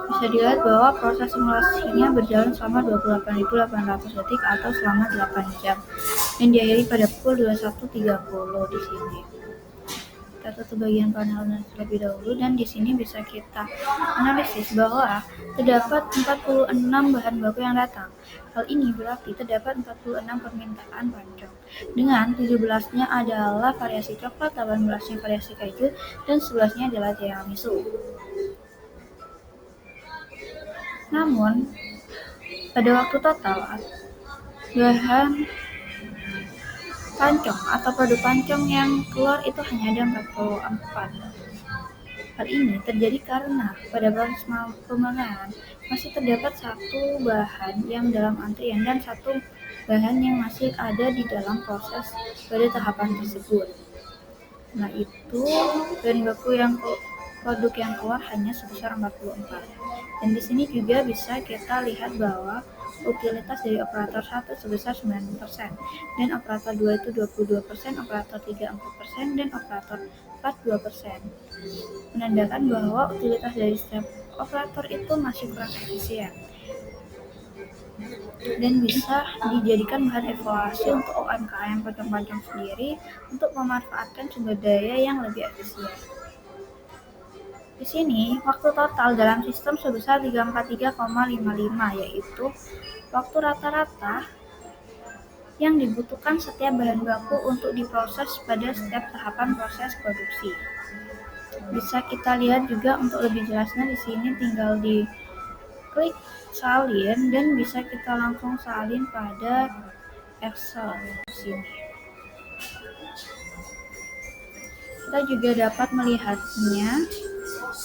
Bisa dilihat bahwa proses simulasinya berjalan selama 28.800 detik atau selama 8 jam dan diakhiri pada pukul 21.30 di sini. Kita kita tutup bagian panel terlebih dahulu, dan di sini bisa kita analisis bahwa terdapat 46 bahan baku yang datang. Hal ini berarti terdapat 46 permintaan pancong, dengan 17-nya adalah variasi coklat, 18-nya variasi keju, dan 11-nya adalah tiramisu. Namun, pada waktu total, bahan pancong atau produk pancong yang keluar itu hanya ada 44. Hal ini terjadi karena pada proses pembangunan masih terdapat satu bahan yang dalam antrian dan satu bahan yang masih ada di dalam proses pada tahapan tersebut. Nah, itu bahan baku yang produk yang keluar hanya sebesar 44. Dan di sini juga bisa kita lihat bahwa utilitas dari operator 1 sebesar 9%, dan operator 2 itu 22%, operator 3 4%, dan operator 4 2%. Menandakan bahwa utilitas dari setiap operator itu masih kurang efisien dan bisa dijadikan bahan evaluasi untuk UMKM Pocong-Pacong sendiri untuk memanfaatkan sumber daya yang lebih efisien. Di sini, waktu total dalam sistem sebesar 343,55, yaitu waktu rata-rata yang dibutuhkan setiap bahan baku untuk diproses pada setiap tahapan proses produksi. Bisa kita lihat juga untuk lebih jelasnya di sini, tinggal diklik salin dan bisa kita langsung salin pada Excel di sini. Kita juga dapat melihatnya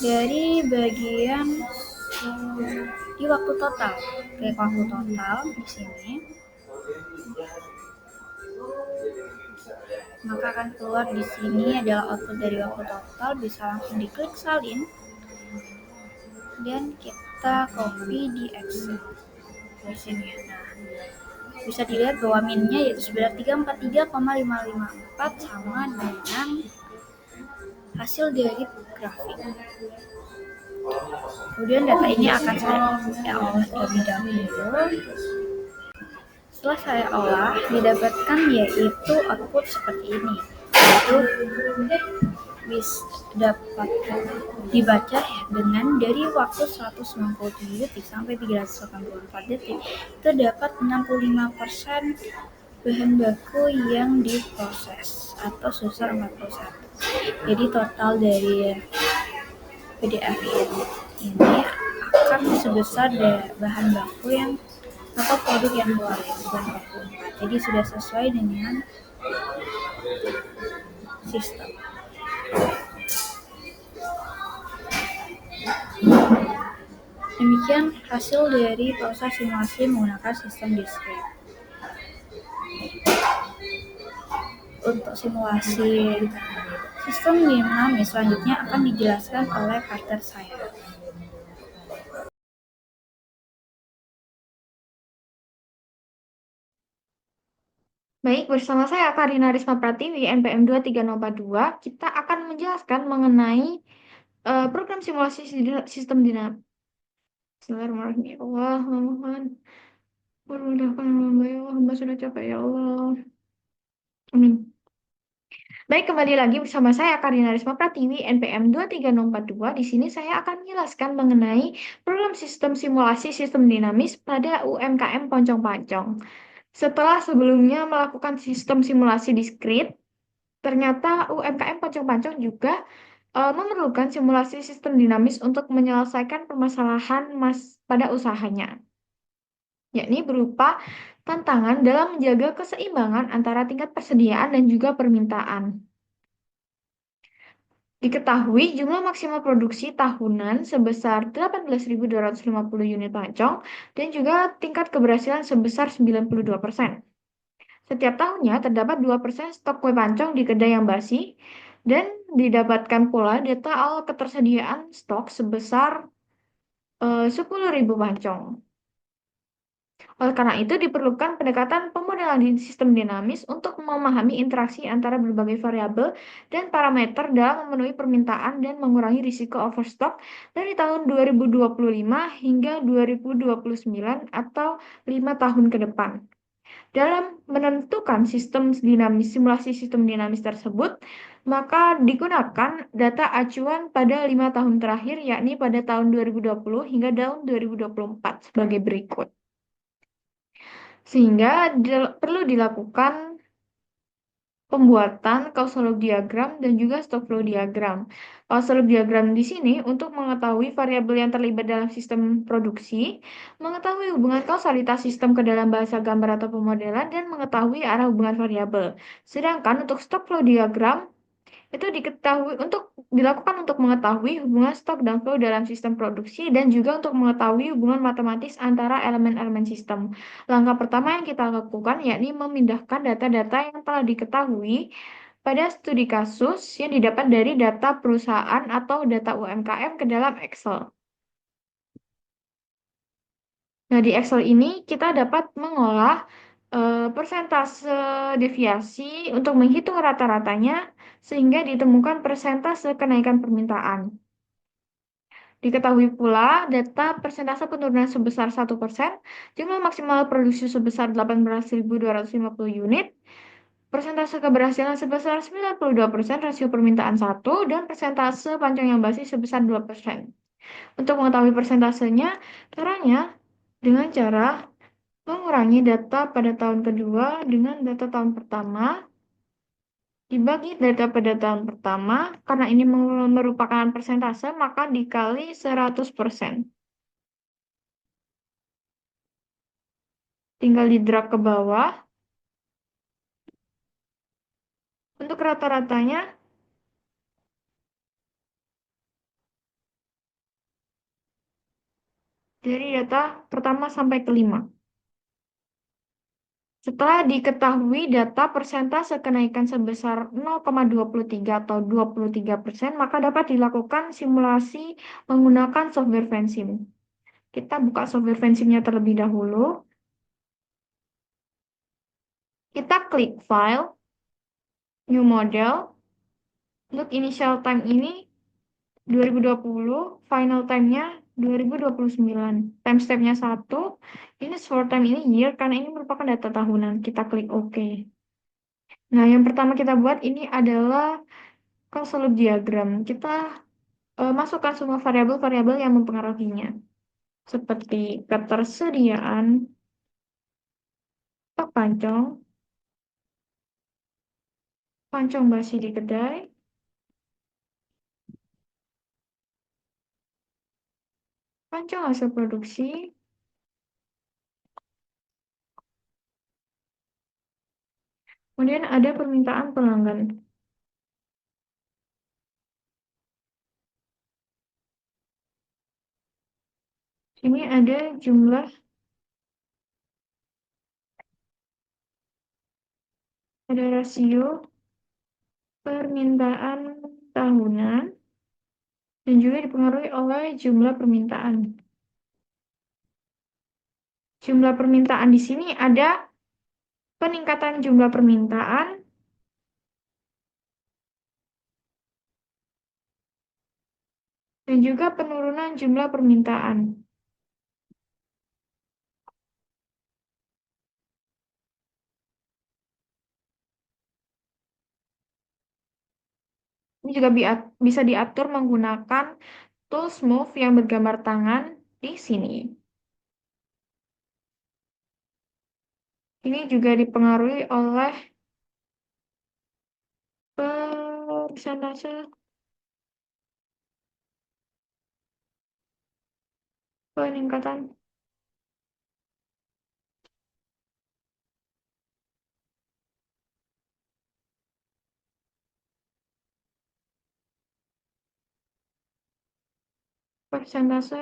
dari bagian di waktu total. Klik waktu total di sini, maka akan keluar di sini adalah output dari waktu total. Bisa langsung diklik salin dan kita copy di Excel di sini. Nah, bisa dilihat bahwa minnya yaitu sebenarnya 343,554 sama dengan hasil dari grafik. Kemudian data ini akan saya olah terlebih dahulu. Setelah saya olah, didapatkan yaitu output seperti ini, yaitu bisa dapat dibaca dengan dari waktu 197 detik sampai 384 detik terdapat 65% bahan baku yang diproses atau sebesar 41. Jadi total dari PDF ini akan sebesar bahan baku yang atau produk yang keluar yaitu 44. Jadi sudah sesuai dengan sistem. Demikian hasil dari proses simulasi menggunakan sistem discrete. Untuk simulasi sistem dinamis selanjutnya akan dijelaskan oleh partner saya.
Baik, bersama saya Karina Risma Pratiwi, NPM 23042, kita akan menjelaskan mengenai program simulasi sistem dinamis. Bismillahirrahmanirrahim. Ya Allah, mohon permudahkan hamba ya Allah, hamba sudah capek ya Allah. Amin. Baik, kembali lagi bersama saya Karina Risma Pratiwi, NPM 23042. Di sini saya akan menjelaskan mengenai program sistem simulasi sistem dinamis pada UMKM Poncong-Pancong. Setelah sebelumnya melakukan sistem simulasi diskrit, ternyata UMKM Poncong-Pancong juga memerlukan simulasi sistem dinamis untuk menyelesaikan permasalahan pada usahanya, yakni berupa tantangan dalam menjaga keseimbangan antara tingkat persediaan dan juga permintaan. Diketahui jumlah maksimal produksi tahunan sebesar 18.250 unit pancong dan juga tingkat keberhasilan sebesar 92%. Setiap tahunnya terdapat 2% stok kue pancong di kedai yang basi dan didapatkan pula data ketersediaan stok sebesar 10.000 pancong. Oleh karena itu, diperlukan pendekatan pemodelan sistem dinamis untuk memahami interaksi antara berbagai variabel dan parameter dalam memenuhi permintaan dan mengurangi risiko overstock dari tahun 2025 hingga 2029 atau 5 tahun ke depan. Dalam menentukan simulasi sistem dinamis tersebut, maka digunakan data acuan pada 5 tahun terakhir, yakni pada tahun 2020 hingga tahun 2024 sebagai berikut. Sehingga perlu dilakukan pembuatan causal loop diagram dan juga stock flow diagram. Causal loop diagram di sini untuk mengetahui variabel yang terlibat dalam sistem produksi, mengetahui hubungan kausalitas sistem ke dalam bahasa gambar atau pemodelan, dan mengetahui arah hubungan variabel. Sedangkan untuk stock flow diagram itu diketahui untuk dilakukan untuk mengetahui hubungan stok dan flow dalam sistem produksi dan juga untuk mengetahui hubungan matematis antara elemen-elemen sistem. Langkah pertama yang kita lakukan yakni memindahkan data-data yang telah diketahui pada studi kasus yang didapat dari data perusahaan atau data UMKM ke dalam Excel. Nah, di Excel ini kita dapat mengolah persentase deviasi untuk menghitung rata-ratanya sehingga ditemukan persentase kenaikan permintaan. Diketahui pula data persentase penurunan sebesar 1%, jumlah maksimal produksi sebesar 18.250 unit, persentase keberhasilan sebesar 92%, rasio permintaan 1, dan persentase pancong yang basi sebesar 2%. Untuk mengetahui persentasenya, caranya dengan cara mengurangi data pada tahun kedua dengan data tahun pertama, dibagi data pada tahun pertama, karena ini merupakan persentase, maka dikali 100%. Tinggal di drag ke bawah. Untuk rata-ratanya, dari data pertama sampai kelima. Setelah diketahui data persentase kenaikan sebesar 0,23 atau 23%, maka dapat dilakukan simulasi menggunakan software Vensim. Kita buka software Vensimnya terlebih dahulu. Kita klik File, New Model. Untuk initial time ini 2020, final time-nya 2029. Time step-nya 1, ini short time ini year, karena ini merupakan data tahunan. Kita klik OK. Nah, yang pertama kita buat ini adalah causal loop diagram. Kita masukkan semua variabel-variabel yang mempengaruhinya, seperti ketersediaan stok pancong, pancong basi di kedai, pancong hasil produksi, kemudian ada permintaan pelanggan. Ini ada jumlah, ada rasio permintaan tahunan, dan juga dipengaruhi oleh jumlah permintaan. Jumlah permintaan di sini ada peningkatan jumlah permintaan, dan juga penurunan jumlah permintaan. Ini juga bisa diatur menggunakan tools move yang bergambar tangan di sini. Ini juga dipengaruhi oleh persentase peningkatan persentase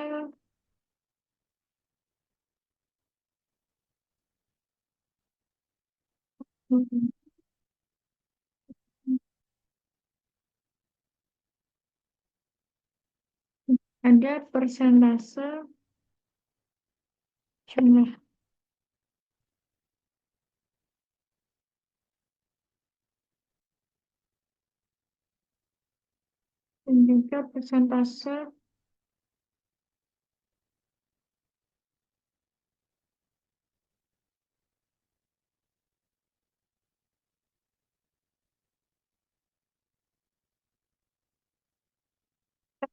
ada persentase jumlah, dan juga persentase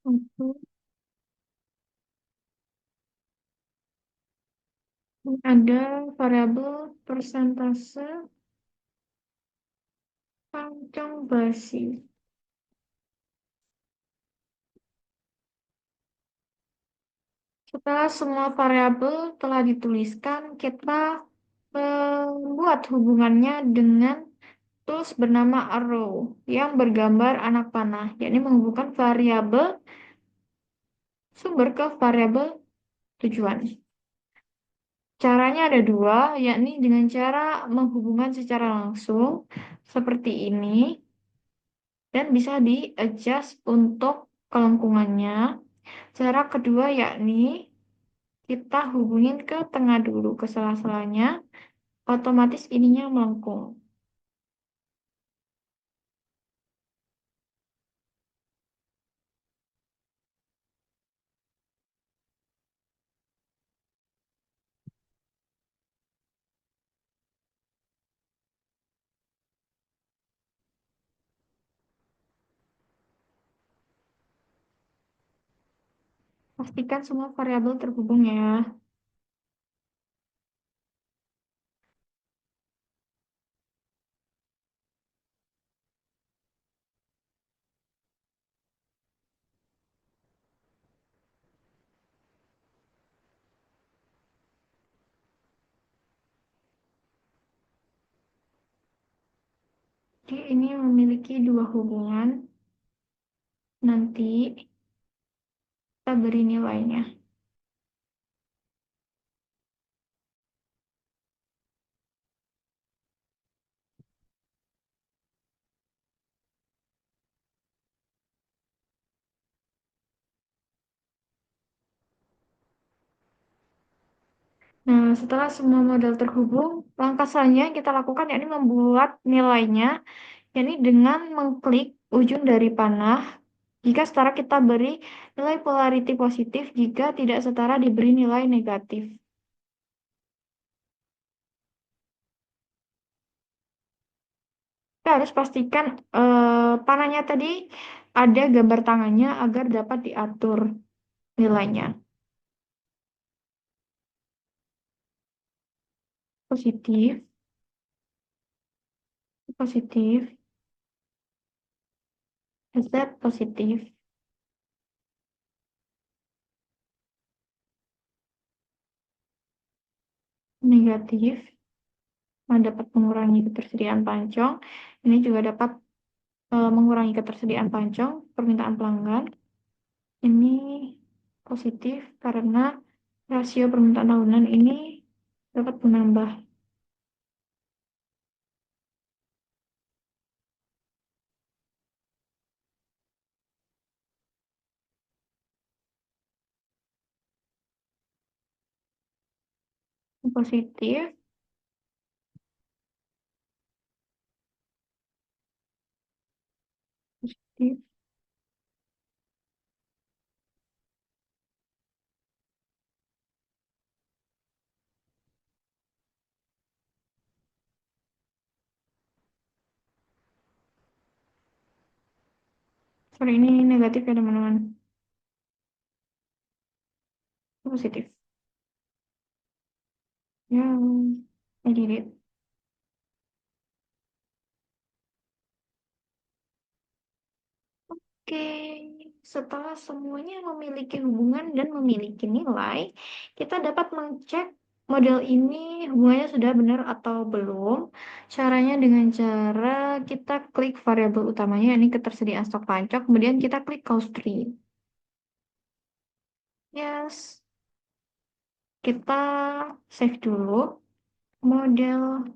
Untuk ada variabel persentase pancong basi. Setelah semua variabel telah dituliskan, kita membuat hubungannya dengan tools bernama arrow yang bergambar anak panah, yakni menghubungkan variabel sumber ke variabel tujuan. Caranya ada dua, yakni dengan cara menghubungkan secara langsung seperti ini dan bisa di-adjust untuk kelengkungannya. Cara kedua yakni kita hubungin ke tengah dulu, ke sela-selanya, otomatis ininya melengkung. Pastikan semua variabel terhubung ya. Jadi ini memiliki dua hubungan. Nanti kita beri nilainya. Nah, setelah semua model terhubung, langkah selanjutnya yang kita lakukan yakni membuat nilainya, yakni dengan mengklik ujung dari panah. Jika setara kita beri nilai polarity positif, jika tidak setara diberi nilai negatif. Kita harus pastikan panahnya tadi ada gambar tangannya agar dapat diatur nilainya. Positif, positif, Z positif, negatif, dapat mengurangi ketersediaan pancong. Ini juga dapat mengurangi ketersediaan pancong, permintaan pelanggan. Ini positif karena rasio permintaan tahunan ini dapat menambah. Positif, positif. Sorry, ini negatif ya teman-teman. Positif. Ya, I did it. Oke, setelah semuanya memiliki hubungan dan memiliki nilai, kita dapat mengecek model ini hubungannya sudah benar atau belum. Caranya dengan cara kita klik variabel utamanya, ini ketersediaan stok pancok, kemudian kita klik cost tree. Yes, kita save dulu model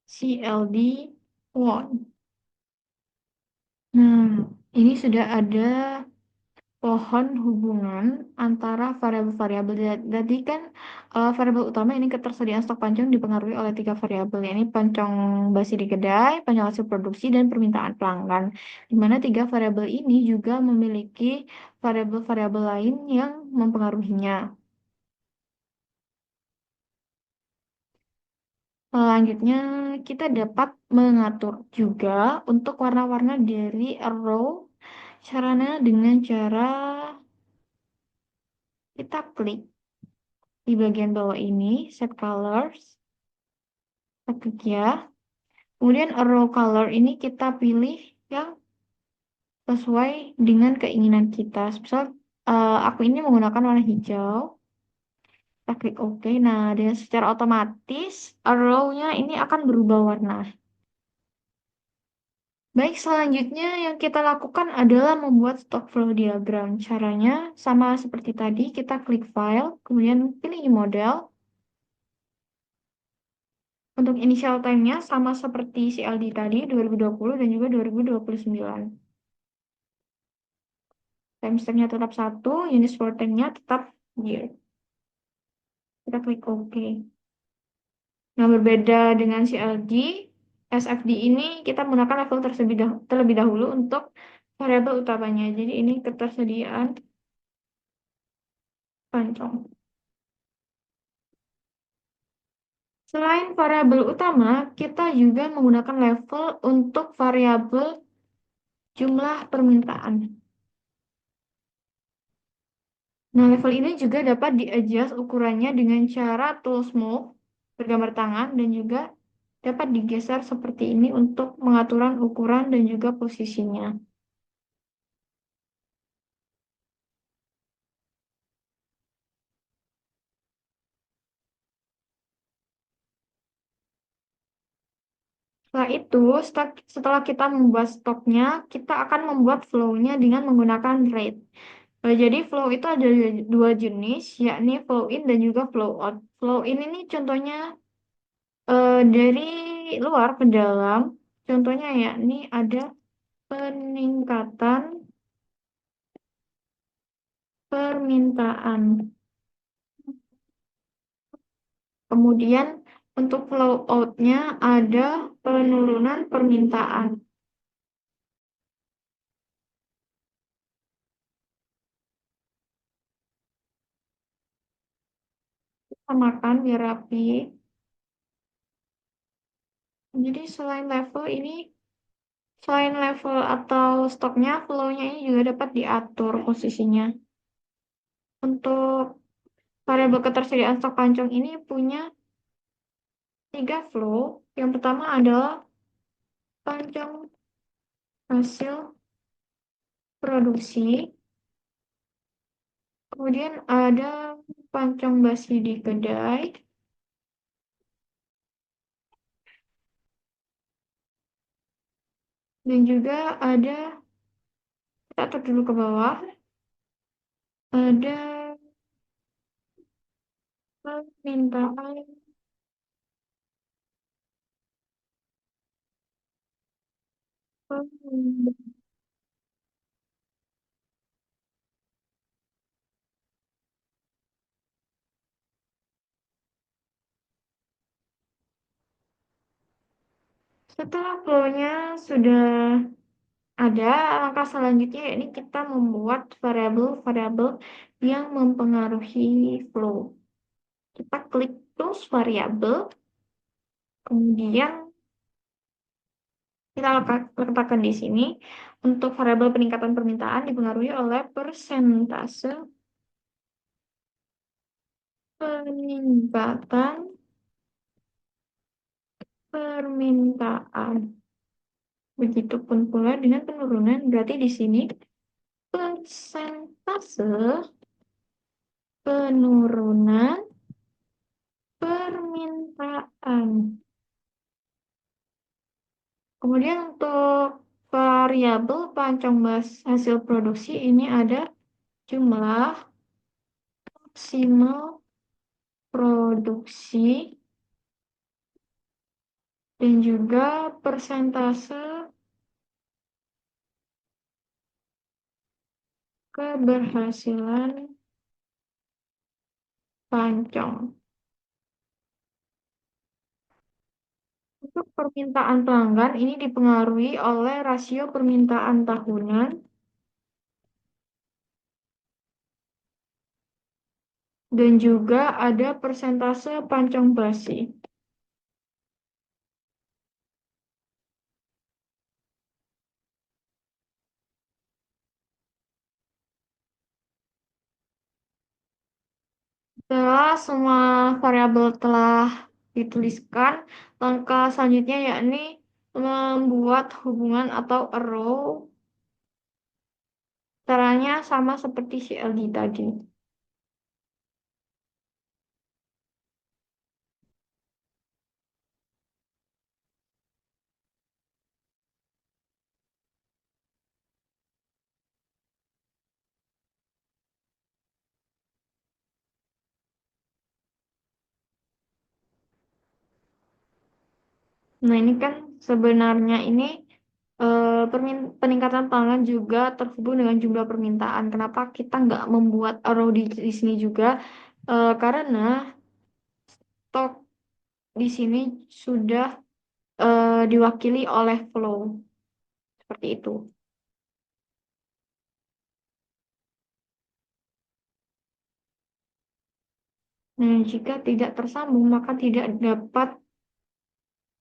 CLD1. Nah, ini sudah ada pohon hubungan antara variabel-variabel. Jadi kan variabel utama ini ketersediaan stok pancong dipengaruhi oleh tiga variabel, yakni pancong basi di kedai, pancong hasil produksi, dan permintaan pelanggan. Di mana tiga variabel ini juga memiliki variabel-variabel lain yang mempengaruhinya. Selanjutnya, kita dapat mengatur juga untuk warna-warna dari arrow Caranya dengan cara kita klik di bagian bawah ini, set colors, kita klik ya. Kemudian arrow color ini kita pilih yang sesuai dengan keinginan kita. Misal aku ini menggunakan warna hijau. Kita klik OK. Nah, dengan secara otomatis arrow-nya ini akan berubah warna. Baik, selanjutnya yang kita lakukan adalah membuat stock flow diagram. Caranya sama seperti tadi, kita klik file, kemudian pilih model. Untuk initial time-nya sama seperti CLD tadi, 2020 dan juga 2029. Timestamp-nya tetap 1, unit for time-nya tetap year. Kita klik OK. Nah, berbeda dengan CLD, SFD ini kita menggunakan level terlebih dahulu untuk variabel utamanya. Jadi ini ketersediaan pancong. Selain variabel utama, kita juga menggunakan level untuk variabel jumlah permintaan. Nah, level ini juga dapat di-adjust ukurannya dengan cara tools move, bergambar tangan, dan juga dapat digeser seperti ini untuk pengaturan ukuran dan juga posisinya. Setelah itu, setelah kita membuat stoknya, kita akan membuat flow-nya dengan menggunakan rate. Jadi flow itu ada dua jenis, yakni flow in dan juga flow out. Flow in ini contohnya dari luar ke dalam. Contohnya yakni ada peningkatan permintaan. Kemudian untuk flow out-nya ada penurunan permintaan. Samakan biar rapi. Jadi selain level atau stoknya, flow-nya ini juga dapat diatur posisinya. Untuk variabel ketersediaan stok pancong ini punya 3 flow. Yang pertama adalah pancong hasil produksi. Kemudian ada pancong basi di kedai. Dan juga ada, kita atur dulu ke bawah, ada permintaan pembeli. Setelah flow-nya sudah ada, langkah selanjutnya yakni kita membuat variabel-variabel yang mempengaruhi flow. Kita klik tools variabel, kemudian kita letakkan di sini. Untuk variabel peningkatan permintaan dipengaruhi oleh persentase peningkatan permintaan. Begitupun pula dengan penurunan, berarti di sini persentase penurunan permintaan. Kemudian untuk variabel pancong hasil produksi ini ada jumlah maksimal produksi dan juga persentase keberhasilan pancong. Untuk permintaan pelanggan ini dipengaruhi oleh rasio permintaan tahunan dan juga ada persentase pancong basi. Setelah semua variabel telah dituliskan, langkah selanjutnya yakni membuat hubungan atau arrow. Caranya sama seperti CLD tadi. Nah, ini kan sebenarnya ini peningkatan pelanggan juga terhubung dengan jumlah permintaan. Kenapa kita nggak membuat arrow di sini juga? Karena stok di sini sudah diwakili oleh flow. Seperti itu. Nah, jika tidak tersambung, maka tidak dapat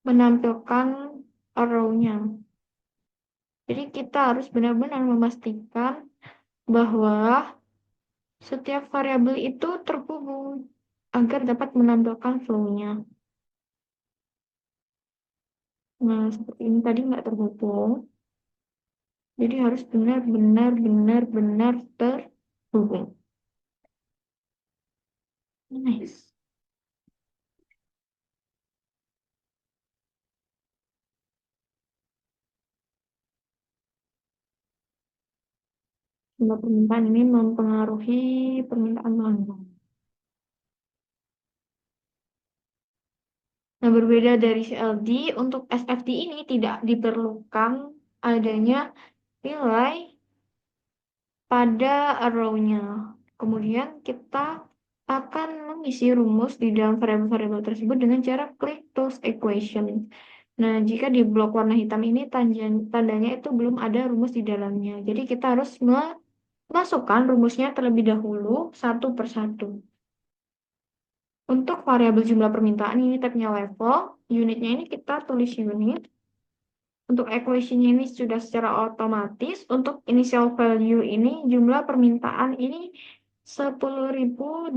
menampilkan arrow-nya. Jadi kita harus benar-benar memastikan bahwa setiap variabel itu terhubung agar dapat menampilkan flow-nya. Nah, seperti ini tadi nggak terhubung. Jadi harus benar-benar terhubung. Nice. Jumlah permintaan ini mempengaruhi permintaan pelanggan. Nah, berbeda dari CLD, untuk SFD ini tidak diperlukan adanya nilai pada arrow-nya. Kemudian kita akan mengisi rumus di dalam variabel-variabel tersebut dengan cara klik tools equation. Nah, jika di blok warna hitam ini tandanya itu belum ada rumus di dalamnya. Jadi kita harus memasukkan rumusnya terlebih dahulu satu per satu. Untuk variabel jumlah permintaan ini tabnya level, unitnya ini kita tulis unit. Untuk equation ini sudah secara otomatis. Untuk initial value ini jumlah permintaan ini 10.800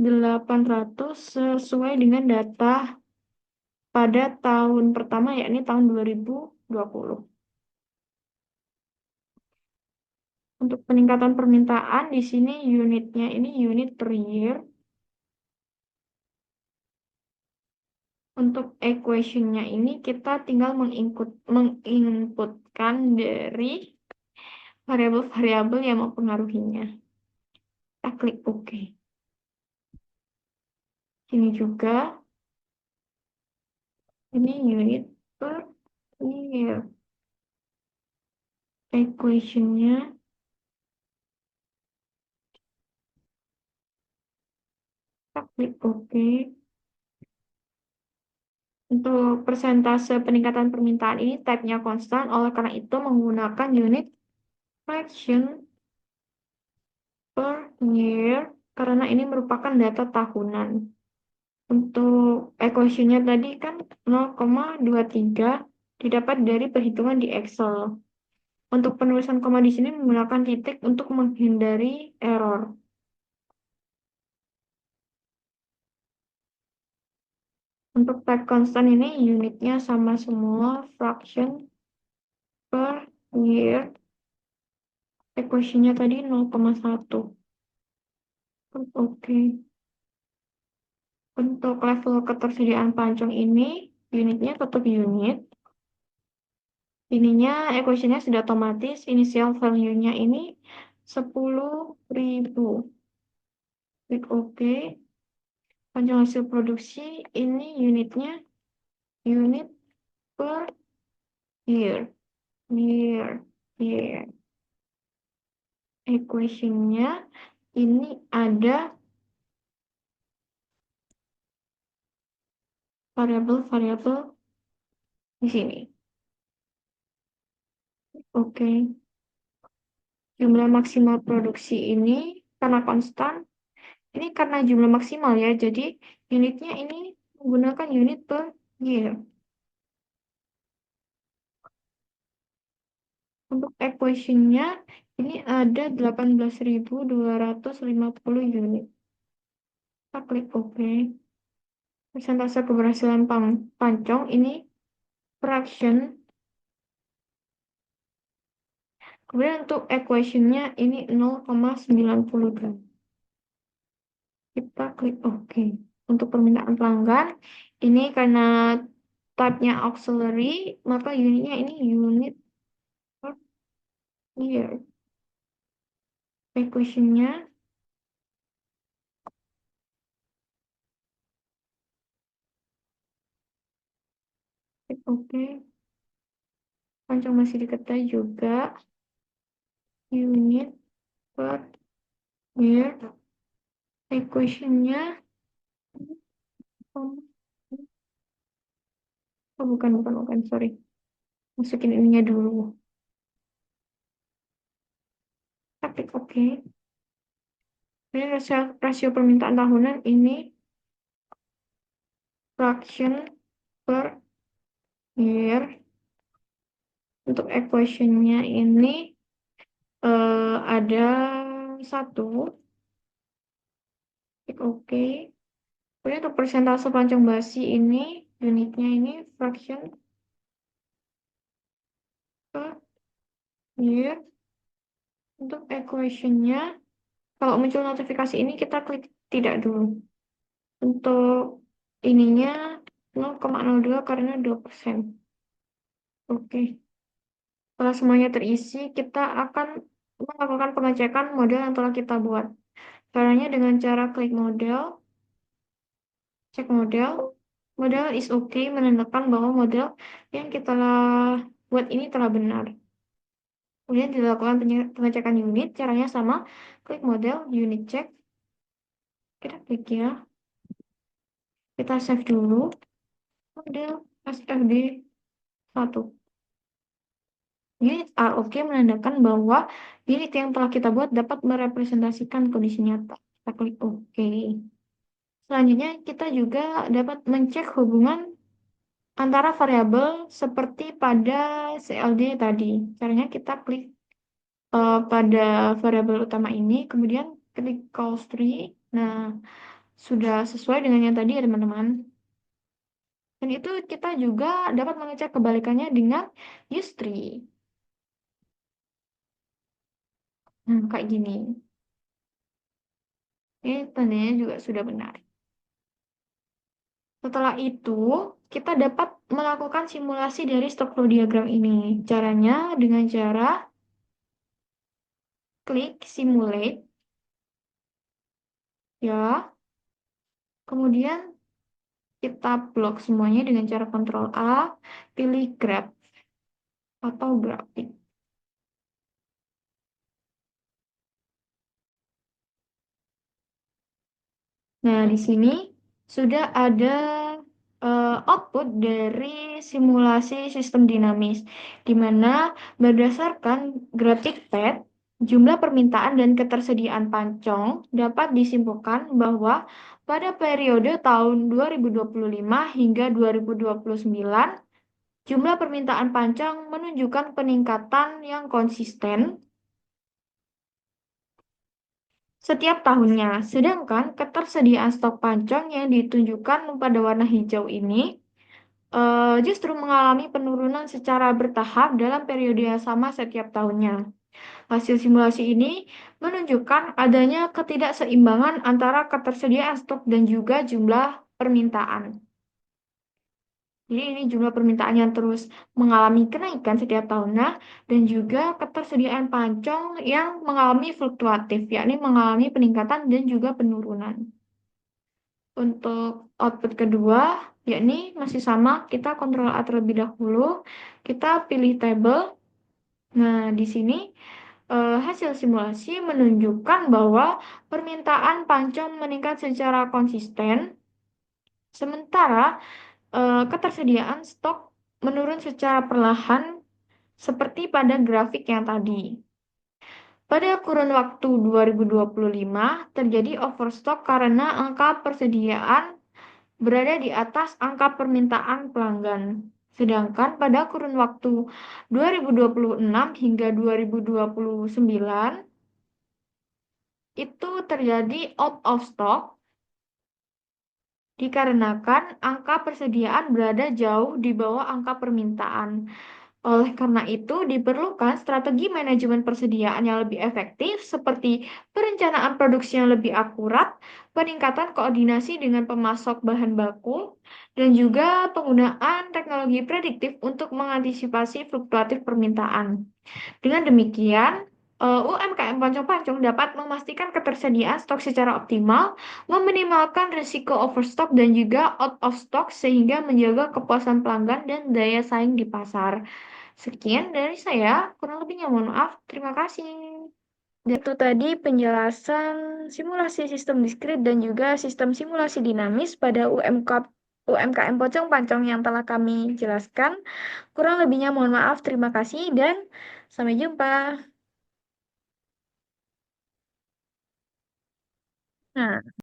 sesuai dengan data pada tahun pertama yakni tahun 2020. Untuk peningkatan permintaan di sini unitnya ini unit per year. Untuk equation-nya ini kita tinggal menginputkan dari variabel-variabel yang mempengaruhinya. Kita klik OK. Sini juga ini unit per year. Equation-nya kita klik OK. Untuk persentase peningkatan permintaan ini type-nya konstan, oleh karena itu menggunakan unit fraction per year karena ini merupakan data tahunan. Untuk equation-nya tadi kan 0,23 didapat dari perhitungan di Excel. Untuk penulisan koma di sini menggunakan titik untuk menghindari error. Untuk type constant ini unitnya sama semua, fraction per year. Equation-nya tadi 0,1. Oke. Untuk level ketersediaan pancong ini, unitnya tetap unit. Ininya equation-nya sudah otomatis, initial value-nya ini 10.000. Klik OK. Panjang hasil produksi ini unitnya unit per year. Year. Year. Equation-nya ini ada variabel-variabel di sini. Oke. Jumlah maksimal produksi ini karena konstan. Ini karena jumlah maksimal ya, jadi unitnya ini menggunakan unit per year. Untuk equation-nya ini ada 18.250 unit. Kita klik OK. Persentase keberhasilan pancong ini fraction. Kemudian untuk equation-nya ini 0,92. Kita klik OK. Untuk permintaan pelanggan, ini karena type-nya auxiliary, maka unitnya ini unit per year. Equation-nya klik OK. Pancong masih diketai juga. Unit per year. Equation-nya oh bukan, sorry. Masukin ininya dulu. Kita klik OK. Ini rasio permintaan tahunan ini fraction per year. Untuk equation-nya ini ada 1. Klik OK. Kemudian untuk persentase pancong basi ini unitnya ini fraction per year. Untuk equation-nya kalau muncul notifikasi ini kita klik tidak dulu. Untuk ininya 0,02 karena 2%. Oke. Setelah semuanya terisi, kita akan melakukan pengecekan model yang telah kita buat. Caranya dengan cara klik model, cek model. Model is okay, menandakan bahwa model yang kita buat ini telah benar. Kemudian dilakukan pengecekan unit, caranya sama, klik model, unit check. Kita klik ya. Kita save dulu. Model SFD 1. Unit are okay menandakan bahwa unit yang telah kita buat dapat merepresentasikan kondisi nyata. Kita klik OK. Selanjutnya, kita juga dapat mencek hubungan antara variabel seperti pada CLD tadi. Caranya kita klik pada variabel utama ini, kemudian klik call tree. Nah, sudah sesuai dengan yang tadi ya teman-teman. Dan itu kita juga dapat mengecek kebalikannya dengan use tree. Nah, kayak gini. Ini tandanya juga sudah benar. Setelah itu, kita dapat melakukan simulasi dari stock flow diagram ini. Caranya dengan cara klik simulate, ya. Kemudian kita blok semuanya dengan cara Ctrl A, pilih graph atau grafik. Nah, di sini sudah ada output dari simulasi sistem dinamis, di mana berdasarkan grafik pad, jumlah permintaan dan ketersediaan pancong dapat disimpulkan bahwa pada periode tahun 2025 hingga 2029, jumlah permintaan pancong menunjukkan peningkatan yang konsisten setiap tahunnya. Sedangkan ketersediaan stok pancong yang ditunjukkan pada warna hijau ini justru mengalami penurunan secara bertahap dalam periode yang sama setiap tahunnya. Hasil simulasi ini menunjukkan adanya ketidakseimbangan antara ketersediaan stok dan juga jumlah permintaan. Jadi ini jumlah permintaan yang terus mengalami kenaikan setiap tahunnya dan juga ketersediaan pancong yang mengalami fluktuatif, yakni mengalami peningkatan dan juga penurunan. Untuk output kedua, yakni masih sama, kita Ctrl A terlebih dahulu, kita pilih table. Nah, di sini hasil simulasi menunjukkan bahwa permintaan pancong meningkat secara konsisten, sementara ketersediaan stok menurun secara perlahan seperti pada grafik yang tadi. Pada kurun waktu 2025 terjadi overstock karena angka persediaan berada di atas angka permintaan pelanggan. Sedangkan pada kurun waktu 2026 hingga 2029 itu terjadi out of stock dikarenakan angka persediaan berada jauh di bawah angka permintaan. Oleh karena itu, diperlukan strategi manajemen persediaan yang lebih efektif, seperti perencanaan produksi yang lebih akurat, peningkatan koordinasi dengan pemasok bahan baku, dan juga penggunaan teknologi prediktif untuk mengantisipasi fluktuatif permintaan. Dengan demikian, UMKM Pancong-Pancong dapat memastikan ketersediaan stok secara optimal, meminimalkan risiko overstock dan juga out of stock, sehingga menjaga kepuasan pelanggan dan daya saing di pasar. Sekian dari saya, kurang lebihnya mohon maaf. Terima kasih. Dan itu tadi penjelasan simulasi sistem diskrit dan juga sistem simulasi dinamis pada UMKM Pocong Pancong yang telah kami jelaskan. Kurang lebihnya mohon maaf. Terima kasih dan sampai jumpa. Nah,